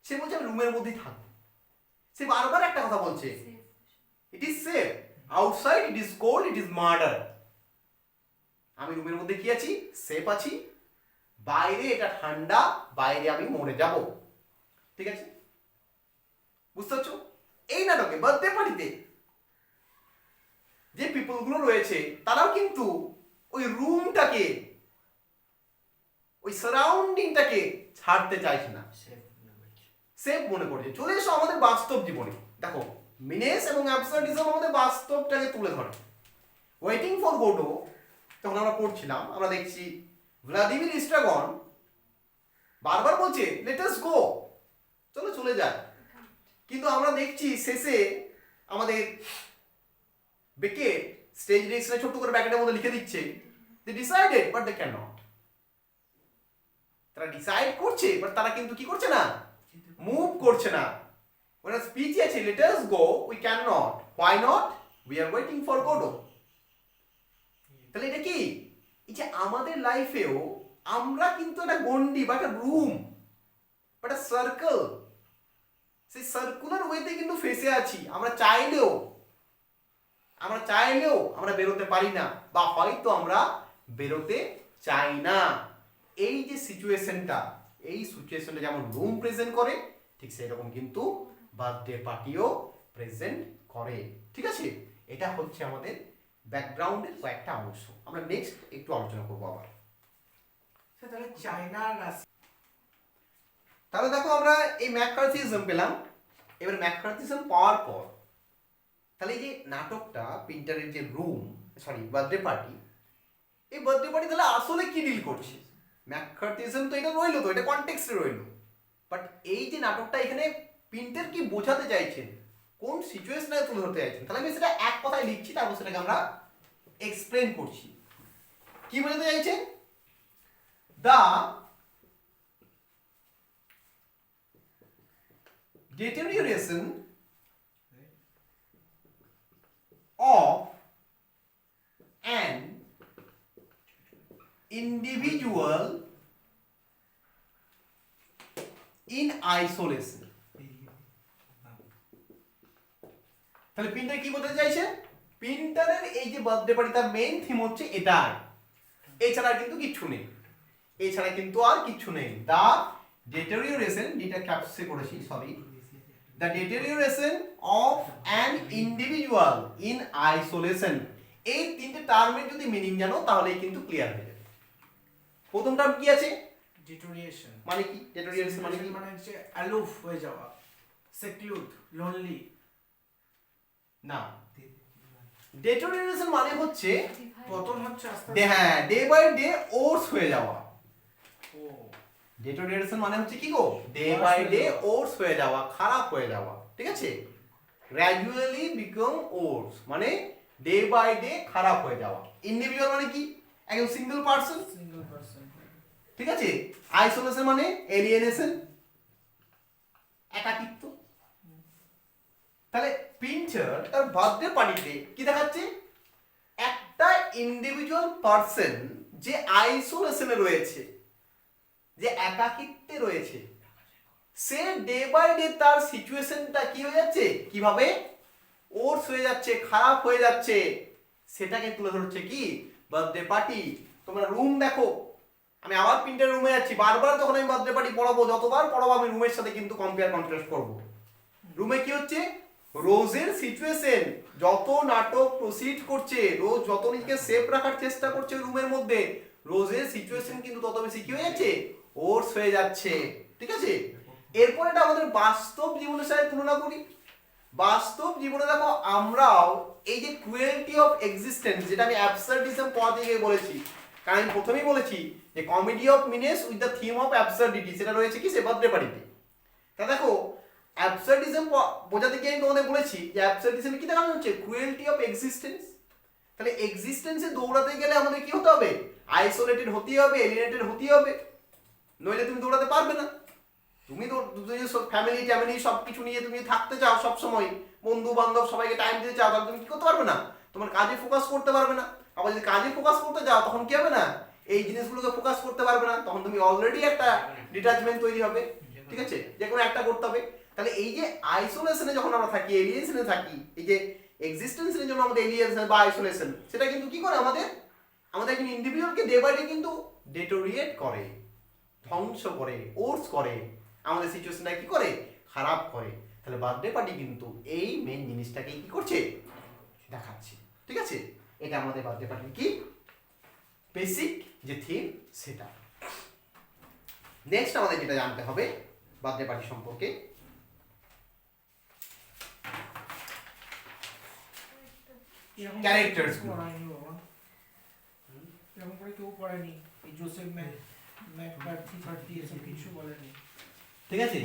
A: সে বলছে আমি রুমের মধ্যেই থাকবো। সে বারবার একটা কথা বলছে, it is safe, outside it is cold, it is murder. আমি রুমের মধ্যে কি আছি? সেফ আছি, বাইরে এটা ঠান্ডা, বাইরে আমি মরে যাব। ঠিক আছে, বুঝতে পারছো? এই নাটকে বার্থডে পার্টিতে যে পিপল গুলো রয়েছে, তারাও কিন্তু ওই রুমটাকে, ওই সারাউন্ডিংটাকে ছাড়তে চাইছে না, সেফ মনে করছে। চলে এসো আমাদের বাস্তব জীবনে। দেখো মিনেস এবং অ্যাবসার্ডিজম আমাদের বাস্তবটাকে তুলে ধরে। ওয়েটিং ফর গোডো তখন আমরা পড়ছিলাম, আমরা দেখছি ভ্লাদিমির ইস্ট্রাগন বারবার বলছে লেট আস গো, চলো চলে যায়। কিন্তু আমরা দেখছি শেষে আমাদের বেকেট স্টেজ ডিরেকশনে ছোট্ট করে ব্যাকেটের মধ্যে লিখে দিচ্ছে they decided but they can not. তারা ডিসাইড করছে বাট তারা কিন্তু কি করছে না, মুভ করছে না। ওরা স্পিচে আছে let us go, we can not, why not, we are waiting for Godot. তাহলে এটা কি? এই যে আমাদের লাইফেও আমরা কিন্তু একটা গন্ডি বা একটা রুম বা একটা সার্কেল, সেই সার্কুলার ওয়েতে কিন্তু ফেসে আছি। আমরা চাইলেও আমরা বেরোতে পারি না, বা হয়তো আমরা বেরোতে চাই না। এই যে সিচুয়েশনটা, এই সিচুয়েশনটা যেমন রুম প্রেজেন্ট করে, ঠিক সেই রকম কিন্তু বার্থডে পার্টিও প্রেজেন্ট করে। ঠিক আছে, এটা হচ্ছে আমাদের ব্যাকগ্রাউন্ডের কয়েকটা অংশ। আমরা নেক্সট একটু আলোচনা করবো আবার।
B: তাহলে চায়না রাশি,
A: তাহলে দেখো আমরা এই ম্যাককার্থিজম পেলাম। এবার ম্যাককার্থিজম পাওয়ার পর তাহলে এই যে নাটকটা পিন্টারের যে রুম, সরি বার্থডে পার্টি, এই বার্থডে পার্টি তাহলে আসলে কি ডিল করছে? ম্যাককার্থিজম তো এটা রইলো, তো এটা কনটেক্সটে রইলো, বাট এই যে নাটকটা এখানে পিন্টার কি বোঝাতে চাইছেন, কোন সিচুয়েশনে তুলে ধরতে চাইছেন, তাহলে আমি সেটা এক কথায় লিখছি, তারপর সেটাকে আমরা এক্সপ্লেন করছি। কি বোঝাতে চাইছেন? দা deterioration of an individual in isolation। তাহলে পিন্টার কি বলতে চাইছে? পিন্টারের এই যে বার্থডে পার্টি, তার মেইন থিম হচ্ছে এটাই, এছাড়া কিন্তু কিচ্ছু নেই, এছাড়া কিন্তু আর কিচ্ছু নেই। দা deterioration, যেটা ক্যাপসে করেছি, sorry, the deterioration of an individual in isolation। এই তিনটে টার্মের যদি মিনিং জানো তাহলেই কিন্তু ক্লিয়ার হয়ে যাবে। প্রথম টার্ম কি আছে?
B: ডিটোরিয়েশন
A: মানে কি? ডিটোরিয়েশন মানে কি?
B: মানে হচ্ছে অ্যালুফ হয়ে যাওয়া, সেক্লুড, লোনলি।
A: না, ডিটোরিয়েশন মানে হচ্ছে
B: পতন হচ্ছে আস্তে
A: হ্যাঁ, ডে বাই ডে ওর্স হয়ে যাওয়া।
B: ও
A: ডিটোরিয়েশন মানে হচ্ছে কি গো? ডে বাই ডে ওর্স হয়ে যাওয়া, খারাপ হয়ে যাওয়া। ঠিক আছে, গ্র্যাজুয়ালি বিকাম ওর্স মানে ডে বাই ডে খারাপ হয়ে যাওয়া। ইন্ডিভিজুয়াল মানে কি? একজন সিঙ্গেল পার্সন,
B: সিঙ্গেল পারসন।
A: ঠিক আছে। আইসোলেশন মানে এলিয়েনেশন, একাকিত্ব। তাহলে পিন্টার তার বার্থডে পার্টিতে কি দেখাচ্ছে, একটা ইন্ডিভিজুয়াল পার্সন যে আইসোলেশনে রয়েছে, যে একাকিত্বে রয়েছে, সে ডে বাই ডে তার সিচুয়েশনটা কি হয়ে যাচ্ছে, কিভাবে ওর্স হয়ে যাচ্ছে, খারাপ হয়ে যাচ্ছে, সেটাকে তুলে ধরছে কি বার্থডে পার্টি। তোমরা রুম দেখো, আমি আবার প্রিন্টের রুমে যাচ্ছি, বারবার যখন আমি বার্থডে পার্টি পড়াবো, যতবার পড়াবো আমি রুমের সাথে কিন্তু কম্পেয়ার কন্ট্রাস্ট করব। রুমে কি হচ্ছে, রোজের সিচুয়েশন, যত নাটক প্রসিড করছে, রোজ যত নিজেকে সেফ রাখার চেষ্টা করছে রুমের মধ্যে, রোজের সিচুয়েশন কিন্তু তত বেশি কি হয়ে যাচ্ছে, ওর্স হয়ে যাচ্ছে, ঠিক আছে। এরপর এটা আমাদের বাস্তব জীবনের সাথে তুলনা করি। বাস্তব জীবনে দেখো আমরাও এই যে ক্রুয়েলটি অফ এক্সিস্টেন্স, যেটা আমি অ্যাবসার্ডিজম পড়াতে গিয়ে বলেছি, কারণ আমি প্রথমেই বলেছি যে comedy of menace with the theme of absurdity, সেটা রয়েছে কি সে বার্থডে পার্টিতে। তা দেখো অ্যাবসার্ডিজম বোঝাতে গিয়ে আমি তোমাদের বলেছি যে অ্যাবসার্ডিজম কি দেখানো হচ্ছে, ক্রুয়েলটি অফ এক্সিস্টেন্স। তাহলে এক্সিস্টেন্সে দৌড়াতে গেলে আমাদের কি হতে হবে, আইসোলেটেড হতে হবে, এলিয়েনেটেড হতে হবে, নইলে তুমি দৌড়াতে পারবে না। তুমি তো ফ্যামিলি ট্যামিলি সব কিছু নিয়ে তুমি থাকতে চাও সব সময়, বন্ধু বান্ধব সবাইকে টাইম দিতে চাও, তাহলে তুমি কি করতে পারবে না, তোমার কাজে ফোকাস করতে পারবে না। আবার যদি কাজে ফোকাস করতে যাও তখন কি হবে না, এই জিনিসগুলোকে ফোকাস করতে পারবে না, তখন তুমি অলরেডি একটা ডিটাচমেন্ট তৈরি হবে, ঠিক আছে, যে কোনো একটা করতে হবে। তাহলে এই যে আইসোলেশনে যখন আমরা থাকি, এলিয়েশনে থাকি, এই যে এক্সিস্টেন্সের জন্য আমাদের এলিয়েশন বা আইসোলেশন, সেটা কিন্তু কি করে আমাদের একজন ইন্ডিভিজুয়ালকে ডে বাই ডে কিন্তু ডেটোরিয়েট করে, ধ্বংস করে, ওর্স করে, আমাদের সিচুয়েশনটা কি করে, খারাপ করে। তাহলে বার্থডে পার্টি কিন্তু এই মেন জিনিসটাকে কি করছে, দেখাচ্ছে, ঠিক আছে। এটা আমাদের বার্থডে পার্টির কি বেসিক যে থিম সেটা। নেক্সট আমাদের যেটা জানতে হবে বার্থডে পার্টি সম্পর্কে, ক্যারেক্টার্স গুলো।
B: এরকম করে কেউ পড়েনি, এই জোসেফ ম্যাককার্থি ফার্থি এসব কিছু বলেনি,
A: ঠিক আছে।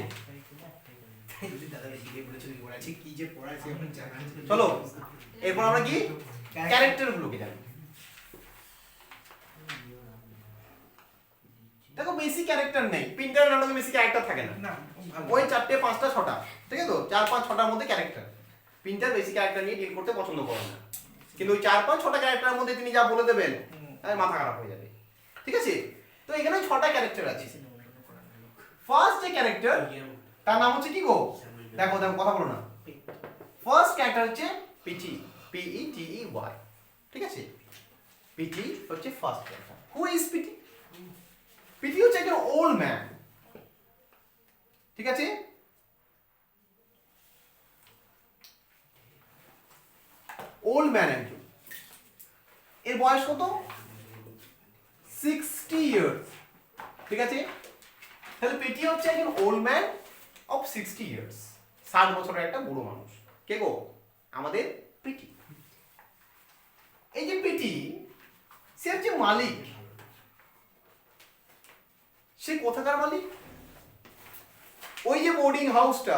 B: কি যে পড়াইছে এখন জানা।
A: চলো এরপর আমরা কি ক্যারেক্টার গুলোকে জানি। দেখো বেশি ক্যারেক্টার নেই, প্রিন্টার নাটকে বেশি ক্যারেক্টার থাকে না,
B: না
A: ওই 4টে 5টা 6টা, ঠিক আছে তো 4 5 6টার মধ্যে ক্যারেক্টার। প্রিন্টার বেশি ক্যারেক্টার নিয়ে ডিল করতে পছন্দ করে না, কিন্তু ওই 4 5 6টা ক্যারেক্টারের মধ্যে তিনি যা বলে দেবেন মাথা খারাপ হয়ে যাবে, ঠিক আছে। তো এখানে 6টা ক্যারেক্টার আছে। ফার্স্ট যে ক্যারেক্টার তার নাম হচ্ছে কি গো, দেখো দেখো কথা বলো না, ফার্স্ট ক্যারেক্টার হচ্ছে পিটি, PETEY, ঠিক আছে। পিটি হচ্ছে first character. Who is Petey? Petey হচ্ছে একজন ওল্ড ম্যান, ঠিক আছে। ওল্ড ম্যান একজন, এর বয়স কত, 60 ইয়ার্স, ঠিক আছে। তাহলে পিটি হচ্ছে একজন ওল্ড ম্যান অফ 60 ইয়ার্স, 60 বছরের একটা বুড়ো মানুষ। কে গো, আমাদের পিটি। এই যে পিটি, সে হচ্ছে মালিক। সে কোথাকার মালিক, ওই যে বোর্ডিং হাউসটা,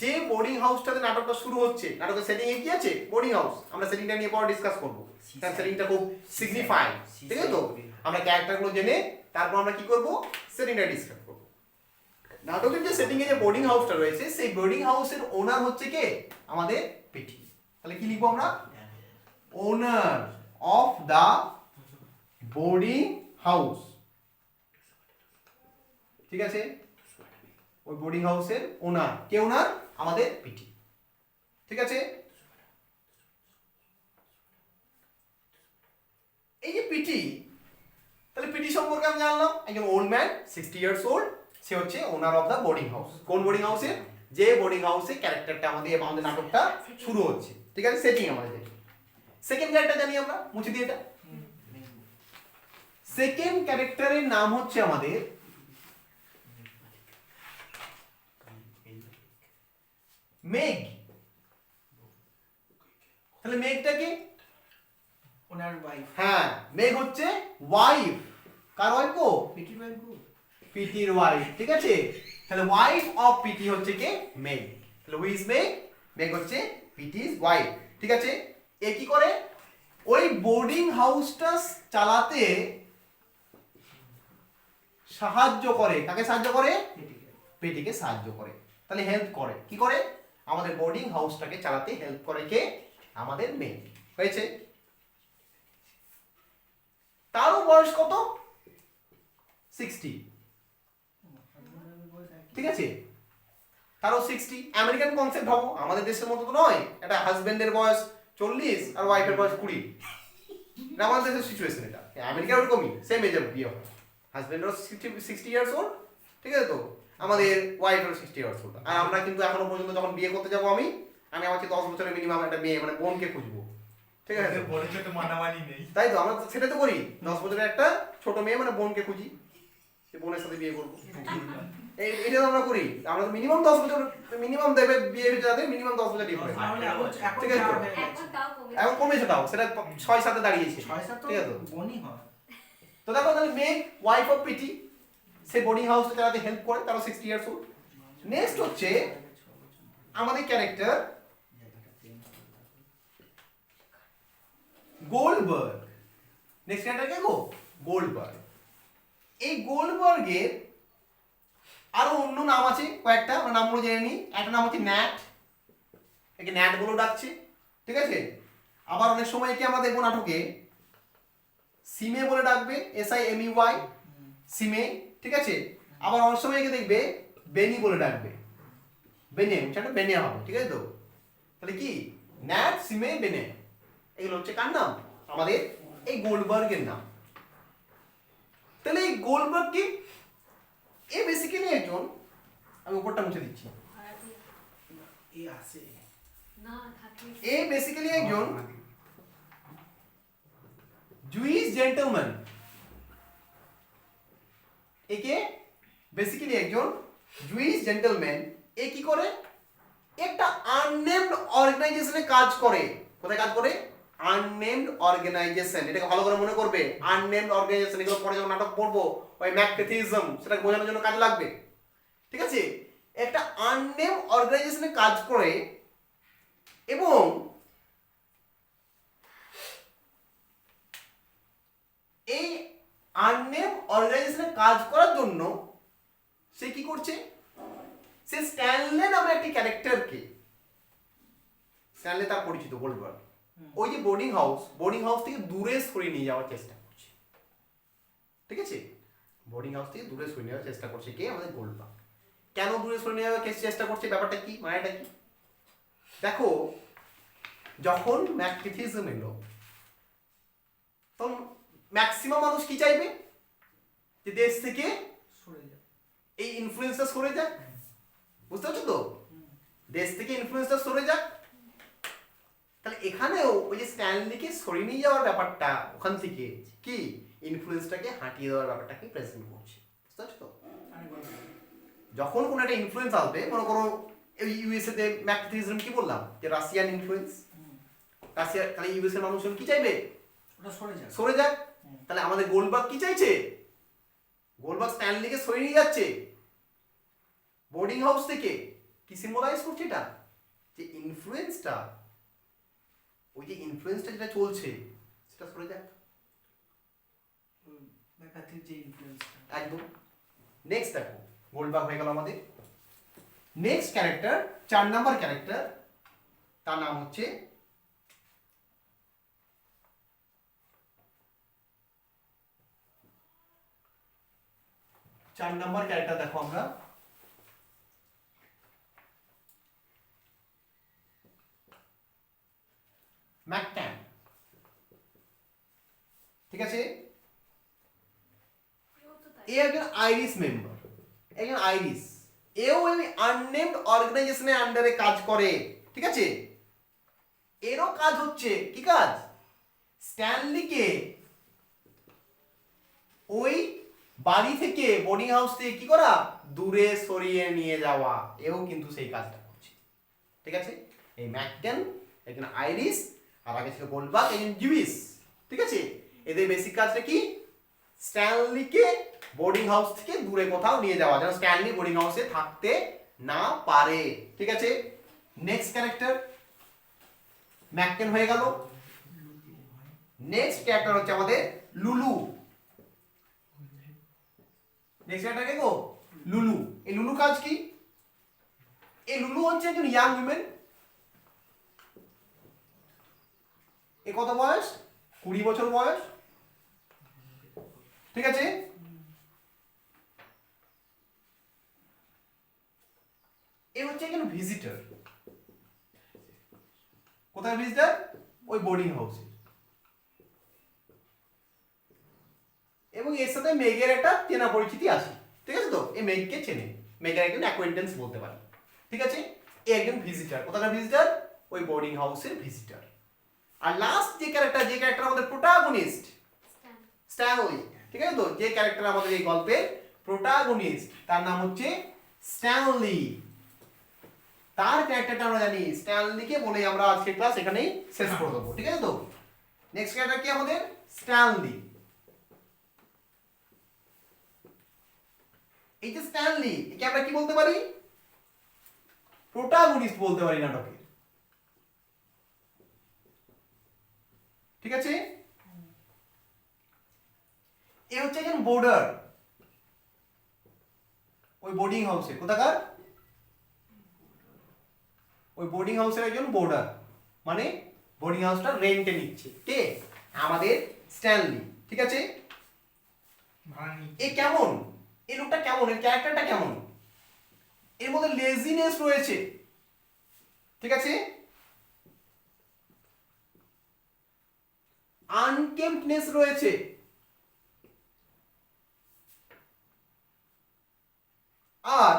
A: যে বোর্ডিং হাউসটাতে নাটকটা শুরু হচ্ছে, নাটকের সেটিং এ কি আছে, বোর্ডিং হাউস। আমরা সেটিংটা নিয়ে পরে ডিসকাস করব, কারণ সেটিংটা খুব সিগনিফাই, ঠিক আছে তো। আমরা ক্যারেক্টারগুলো জেনে তারপর আমরা কি করব, সেটিংটা ডিসকাস করব। নাটকের যে সেটিং এ যে বোর্ডিং হাউসটা রয়েছে, সেই বোর্ডিং হাউসের ওনার হচ্ছে কে, আমাদের পিটি। তাহলে কি লিখবো আমরা, owner of the boarding house, ঠিক আছে। ওই বোর্ডিং হাউসের ওনার কে, ওনার আমাদের পিটি, ঠিক আছে। এই যে পিটি, তাহলে পিটি সম্পর্কে আমি জানলাম একজন ওল্ড ম্যান 60 ইয়ার্স ওল্ড, সে হচ্ছে owner of the boarding house. কোন বোর্ডিং হাউসে, যে বোর্ডিং হাউসে ক্যারেক্টারটা আমাদের নাটকটা শুরু হচ্ছে, ঠিক আছে। সেটিং আমাদের সেকেন্ড ক্যারেক্টার জানি আমরা, মুছে দিয়ে এটা। সেকেন্ড ক্যারেক্টারের নাম হচ্ছে আমাদের মেঘ। তাহলে মেঘটা কি,
B: ওনার ওয়াইফ।
A: হ্যাঁ, মেঘ হচ্ছে ওয়াইফ। কার ওয়াইফ গো,
B: পিটির ওয়াইফ গো,
A: পিটির ওয়াইফ, ঠিক আছে। তাহলে ওয়াইফ অফ পিটি হচ্ছে কে, মেঘ। তাহলে হু ইজ মেঘ, মেঘ হচ্ছে পিটির ওয়াইফ, ঠিক আছে। এ কি করে, ওই বোর্ডিং হাউসটা চালাতে সাহায্য করে, কাকে সাহায্য করে? পেটিকে সাহায্য করে। তাহলে হেল্প করে, কি করে? আমাদের বোর্ডিং হাউসটাকে চালাতে হেল্প করে কে? আমাদের মেয়ে। হয়েছে? তারও বয়স কত? 60। ঠিক আছে, তারও 60। আমেরিকান কনসেপ্ট হবো, আমাদের দেশের মতো তো নয়, এটা হাজবেন্ডের বয়স 40 আর ওয়াইফের বয়স 20। এটা আমাদের দেশের সিচুয়েশন। এটা আমেরিকার ওরকমই, সেম এজে বিয়ে হয়। হাজবেন্ডেরও 60 ইয়ার্স ওল্ড, ঠিক আছে, তো আমাদের ওয়াইফেরও 60 ইয়ার্স ওল্ড। আর আমরা কিন্তু এখনো পর্যন্ত যখন বিয়ে করতে যাবো আমি আমাকে 10 বছরের মিনিমাম একটা মেয়ে মানে বোনকে খুঁজবো, ঠিক আছে?
C: বড় ছোট মানামানি নেই,
A: তাই তো আমরা সেটা তো করি, 10 বছরের একটা ছোট মেয়ে মানে বোনকে খুঁজি, যে বোনের সাথে বিয়ে করবো। এটা তো আমরা করি, আমরা তো মিনিমাম 10 বছর মিনিমাম দেবে বিয়ে যাদের মিনিমাম 10 বছর ডিফারেন্স। ঠিক আছে, এখন কমেছে, তাও সেটা 6-7 দাঁড়িয়েছে, ঠিক আছে? তো দেখো তাহলে মেয়ে ওয়াইফ অফ পিটি, সে বোর্ডিং হাউসটা চালাতে হেল্প করে, তারও 60 ইয়ার্স ওল্ড। নেক্সট হচ্ছে আমাদের ক্যারেক্টার গোল্ডবার্গ। নেক্সট ক্যারেক্টার কে গো? গোল্ডবার্গ। এই গোল্ডবার্গের আরো অন্য নাম আছে কয়েকটা, আমরা নামগুলো জেনে নিই। একটা নাম হচ্ছে ন্যাট, একে ন্যাট বলে ডাকছে, ঠিক আছে? আবার অনেক সময় একে আমরা দেখবো নাটকে সিমে বলে ডাকবে, SIMEY, সিমে, ঠিক আছে? আবার অনেক সময় একে দেখবে বেনি বলে ডাকবে, বেনে, সেটা বেনে হবে, ঠিক আছে তো? তাহলে কি ন্যাট, সিমে, বেনে, এগুলো হচ্ছে কার নাম? আমাদের এই গোল্ডবার্গের নাম। তাহলে এই গোল্ডবার্গ কি? এ বেসিক্যালি একজন, আমি উপরটা মুছে দিচ্ছি, এ বেসিক্যালি একজন জুইস জেন্টলম্যান। একে বেসিক্যালি একজন জুইস জেন্টলম্যান। এ কি করে? একটা আননেমড অর্গানাইজেশনে কাজ করে। কোথায় কাজ করে? Unnamed organisation. এটাকে ভালো করে মনে করবে, আননেমড অর্গানাইজেশন। এগুলো পরে যখন নাটক পড়বো ওই ম্যাককেথিজম সেটাকে বোঝানোর জন্য কাজে লাগবে, ঠিক আছে? একটা আননেমড অর্গানাইজেশনে কাজ করে এবং এই আননেম অর্গানাইজেশনে কাজ করার জন্য সে কি করছে? সে স্ট্যানলে নামে একটি ক্যারেক্টারকে, স্ট্যানলে তার পরিচিত গোল্ডবার্গ, ওই যে বোর্ডিং হাউস থেকে দূরে সরিয়ে নিয়ে যাওয়ার চেষ্টা করছে, ঠিক আছে? বোর্ডিং হাউস থেকে দূরে সরিয়ে নেওয়ার চেষ্টা করছে কে? আমাদের গোল্ডবার্গ। কেন দূরে সরিয়ে নেওয়ার চেষ্টা করছে? ব্যাপারটা কি, মানেটা কি? দেখো, যখন ম্যাককেথিজম এলো তখন ম্যাক্সিমাম মানুষ কি চাইবে? যে দেশ থেকে এই ইনফ্লুয়েন্সটা সরে যাক, বুঝতে পারছো তো? দেশ থেকে ইনফ্লুয়েন্সটা সরে যাক। তাহলে এখানেও ওই যে স্ট্যানলিকে সরিয়ে নিয়ে যাওয়ার ব্যাপারটা, ওখান থেকে কি ইনফ্লুয়েন্সটাকে হাঁটিয়ে দেওয়ার ব্যাপারটাকে প্রেজেন্ট করছে, বুঝতে পারছো তো? যখন কোনো একটা ইনফ্লুয়েন্স আসবে, মনে করো ইউএসএ তে ম্যাককেথিজম কি বললাম যে রাশিয়ান ইনফ্লুয়েন্স, রাশিয়া, তাহলে ইউএসএ এর মানুষজন কি চাইবে? সরে যাক। তাহলে আমাদের গোল্ডবার্গ কি চাইছে? গোল্ডবার্গ স্ট্যানলিকে সরিয়ে নিয়ে যাচ্ছে বোর্ডিং হাউস থেকে। কি সিম্বলাইজ করছে এটা? যে ইনফ্লুয়েন্সটা, ওই যে ইনফ্লুয়েন্সটা যেটা চলছে সেটা সরে যাক, একদম। নেক্সট দেখো, গোল্ডবার্গ হয়ে গেল আমাদের। নেক্সট ক্যারেক্টার, 4 নাম্বার ক্যারেক্টার, তার নাম হচ্ছে দেখো আমরা ম্যাকক্যান, ঠিক আছে? এ একজন আইরিশ মেম্বার, একজন আইরিশ। এও ওই আননেমড অর্গানাইজেশনের আন্ডারে কাজ করে, ঠিক আছে? এরও কাজ হচ্ছে কি কাজ? স্ট্যানলিকে ওই বাড়ি থেকে, বোর্ডিং হাউস থেকে কি করা? দূরে সরিয়ে নিয়ে যাওয়া। এও কিন্তু সেই কাজটা করছে, ঠিক আছে? এই ম্যাকক্যান একজন আইরিশ, আর আগে ছিল গোল্ডবার্গ একজন জুইস, ঠিক আছে? এদের বেসিক কাজটা কি? স্ট্যানলিকে বোর্ডিং হাউস থেকে দূরে কোথাও নিয়ে যাওয়া, যেন স্ট্যানলি বোর্ডিং হাউসে থাকতে না পারে, ঠিক আছে? নেক্সট ক্যারেক্টার ম্যাকক্যান হয়ে গেল। নেক্সট ক্যারেক্টার হচ্ছে আমাদের লুলু। নেক্সট ক্যারেক্টার কে গো? লুলু। এই লুলু কাজ কি? এই লুলু হচ্ছে একজন ইয়াং উইমেন। এ কত বয়স? 20 বছর বয়স, ঠিক আছে? এ হচ্ছে একজন ভিজিটর। কোথায় ভিজিটর? ওই বোর্ডিং হাউসে। এবং এর সাথে মেঘের একটা চেনা পরিচিতি আছে, ঠিক আছে? তো এই মেঘকে চেনে, মেঘের একজন অ্যাকোয়েন্টেন্স বলতে পারি, ঠিক আছে? এ একজন ভিজিটর। কোথাকার ভিজিটর? ওই বোর্ডিং হাউসের ভিজিটর। আর লাস্ট যে ক্যারেক্টার আমাদের প্রোটাগনিস্ট, স্ট্যানলি, ঠিক আছে? তো যে ক্যারেক্টার আমাদের এই গল্পের প্রোটাগনিস্ট তার নাম হচ্ছে স্ট্যানলি। তার ক্যারেক্টারটা আমরা জানি, স্ট্যানলিকে বলে আমরা আজকে ক্লাস এখানেই শেষ করে দেবো, ঠিক আছে? তো নেক্সট ক্যারেক্টার কি আমাদের? স্ট্যানলি। এই যে স্ট্যানলি, একে আমরা কি বলতে পারি? প্রোটাগনিস্ট বলতে পারি নাটকের, ঠিক আছে? এ হচ্ছে একজন বোর্ডার ওই বোর্ডিং হাউসে। কোথাকার? ওই বোর্ডিং হাউসের একজন বোর্ডার, মানে বোর্ডিং হাউসটা রেন্টে নিচ্ছে কে? আমাদের স্ট্যানলি, ঠিক আছে?
B: ভাড়া নিচ্ছে।
A: এ কেমন? এই লোকটা কেমন? এর ক্যারেক্টারটা কেমন? এর মধ্যে লেজিনেস রয়েছে, ঠিক আছে? আনকেম্পনেস রয়েছে, আর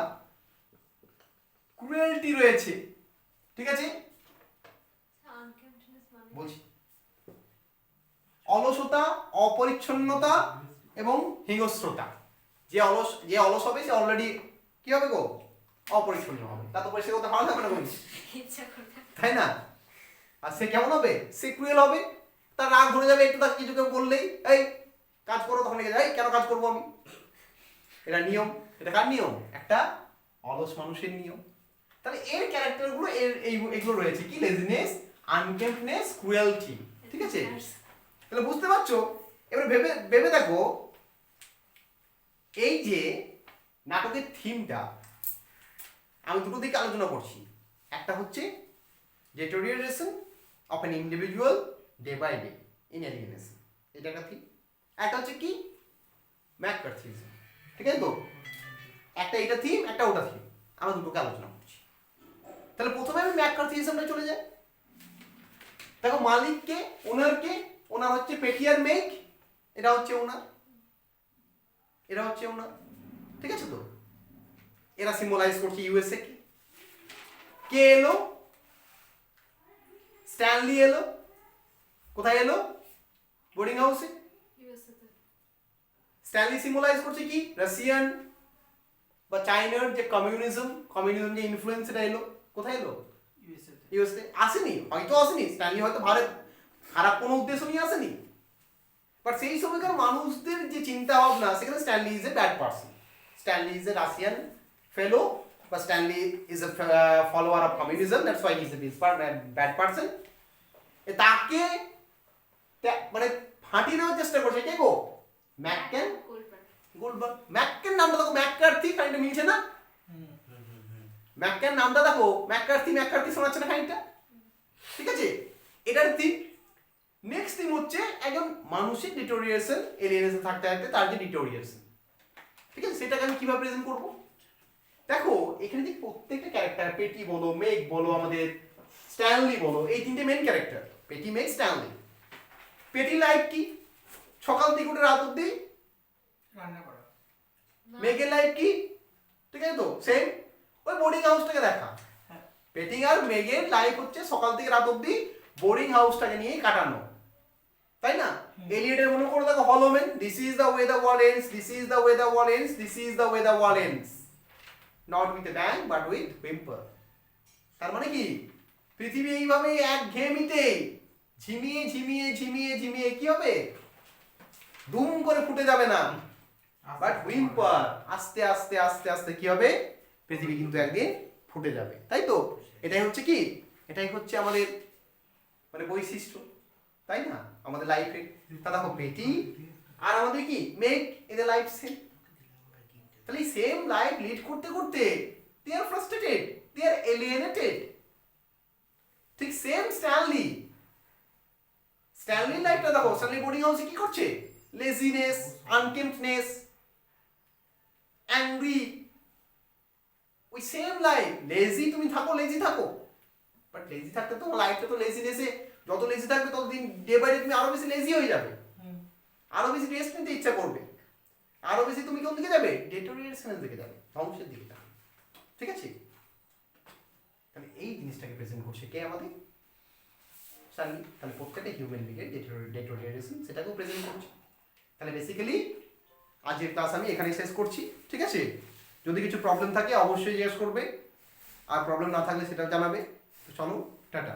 A: ক্রুয়েলটি রয়েছে, ঠিক আছে? বলছি অলসতা, অপরিচ্ছন্নতা এবং হিংস্রতা। যে অলস হবে সে অলরেডি কি হবে গো? অপরিচ্ছন্ন হবে। তা তো পরিষ্কার করতে ভালো লাগবে না বলি, তাই না? আর সে কেমন হবে? সে ক্রুয়েল হবে। তার রাগ ধরে যাবে একটু, তার কিছু কেউ বললেই, এই কাজ করো, তখন লেগে যায়, কেন কাজ করবো আমি? এটা নিয়ম। এটা কার নিয়ম? একটা অলস মানুষের নিয়ম। তাহলে এর ক্যারেক্টারগুলো এগুলো রয়েছে কি? লেজিনেস, আনকেম্পনেস, ক্রুয়েলটি, ঠিক আছে? তাহলে বুঝতে পারছো? এবার ভেবে ভেবে দেখো, এই যে নাটকের থিমটা আমি দুটো দিকে আলোচনা করছি। একটা হচ্ছে deterioration of an individual day by day in alienation, এটা একটা থিম। একটা হচ্ছে কি? ম্যাককার্থিজম, ঠিক আছে? তো একটা এটা থিম, একটা ওটা থিম, আমরা দুটোকে আলোচনা করছি। তাহলে প্রথমে আমি ম্যাককার্থিজমটা চলে যাই। দেখো, মালিককে, ওনারকে, ওনার হচ্ছে পেটিয়ার মেঘ, এটা হচ্ছে ওনার, এরা হচ্ছে ওনার, ঠিক আছে? তো এরা সিম্বলাইজ করছে ইউএসএ কে। কে এলো? স্ট্যানলি এলো। কোথায় এলো? বোর্ডিং হাউসে। স্ট্যানলি সিম্বলাইজ করছে কি? রাশিয়ান বা চাইনার যে কমিউনিজম যে ইনফ্লুয়েন্স, এটা এলো। কোথায় এলো? ইউএসএ। আসেনি, হয়তো আসেনি, স্ট্যানলি হয়তো ভারত খারাপ কোনো উদ্দেশ্য নিয়ে আসেনি, বাট সেই সময়কার মানুষদের যে চিন্তা ভাবনা, সেখানে Stanley is a bad person. Stanley is a Russian fellow, বা Stanley is a follower of communism, that's why he is a bad person. তাকে মানে ফাটিয়ে দেওয়ার চেষ্টা করছে কে গো? ম্যাককেন গোল্ডবার্গ। ম্যাককেন নামটা দেখো, ম্যাককার্থি খানিকটা মিলছে না? ম্যাককেন নামটা দেখো, ম্যাককার্থি শোনাচ্ছে না খানিকটা, ঠিক আছে? এটার থিম। নেক্সট থিম হচ্ছে একজন মানুষের ডিটোরিয়েশন, এলিয়েনেশন থাকতে থাকতে তার যে ডিটোরিয়েশন, ঠিক আছে? সেটাকে আমি কিভাবে প্রেজেন্ট করব? দেখো, এখানে যে প্রত্যেকটা ক্যারেক্টার, পেটি বলো, মেঘ বলো, আমাদের স্ট্যানলি বলো, এই তিনটে মেন ক্যারেক্টার, পেটি, মেঘ, স্ট্যানলি। পেটি লাইফ কি? সকাল থেকে উঠে রাত অব্দি
B: রান্না করা।
A: মেঘের লাইফ কি? ঠিক আছে? তো সেম, ওই বোর্ডিং হাউসটাকে দেখা। পেটি আর মেঘের লাইফ হচ্ছে সকাল থেকে রাত অব্দি বোর্ডিং হাউসটাকে নিয়ে কাটানো, তাই না? এলিয়েটের মনে করে দেখো, hollow man, this is the way the world ends, this is the way the world ends, this is the way the world ends, not with a bang but with whimper. তার মানে কি? পৃথিবী এইভাবে একঘেয়েমিতে ঝিমিয়ে ঝিমিয়ে ঝিমিয়ে ঝিমিয়ে কি হবে? দুম করে ফুটে যাবে না, বাট হুইম্পার, আস্তে আস্তে আস্তে আস্তে কি হবে? পৃথিবী কিন্তু একদিন ফুটে যাবে, তাই তো? এটাই হচ্ছে কি? এটাই হচ্ছে আমাদের মানে বৈশিষ্ট্য। তাই না? আমাদের লাইফে তা দেখো বেটি আর আমাদের কি মেক এদের লাইফ সেম। তাহলে এই সেম লাইফ লিড করতে করতে দে আর ফ্রাস্ট্রেটেড, দে আর এলিয়েনেটেড। ঠিক সেম স্ট্যানলি লাইফটা দেখো, স্ট্যানলি বোর্ডিং হাউসে কি করছে? লেজিনেস, আনকেম্পনেস, অ্যাংরি, ওই সেম লাইফ। লেজি তুমি থাকো, লেজি থাকো, বাট লেজি থাকতে তোমার লাইফটা তো লেজিনেসে, যত লেজি থাকবে ততদিন ডে বাই ডে তুমি আরো বেশি লেজি হয়ে যাবে, আরো বেশি রেস্ট নিতে ইচ্ছা করবে, আরো বেশি তুমি কোন দিকে যাবে? ডেটোরিয়েশনের দিকে যাবে, ধ্বংসের দিকে যাবে। ঠিক আছে? তাহলে এই জিনিসটাকে প্রেজেন্ট করছে কে? আমাদের স্ট্যানলি। তাহলে প্রত্যেকটা হিউম্যান বিংয়ের ডেটোরিয়েশন সেটাকেও প্রেজেন্ট করছে। তাহলে বেসিক্যালি আজকের ক্লাস আমি এখানে শেষ করছি। ঠিক আছে? যদি কিছু প্রবলেম থাকে অবশ্যই জিজ্ঞেস করবে, আর প্রবলেম না থাকলে সেটাও জানাবে। তো চলো, টাটা।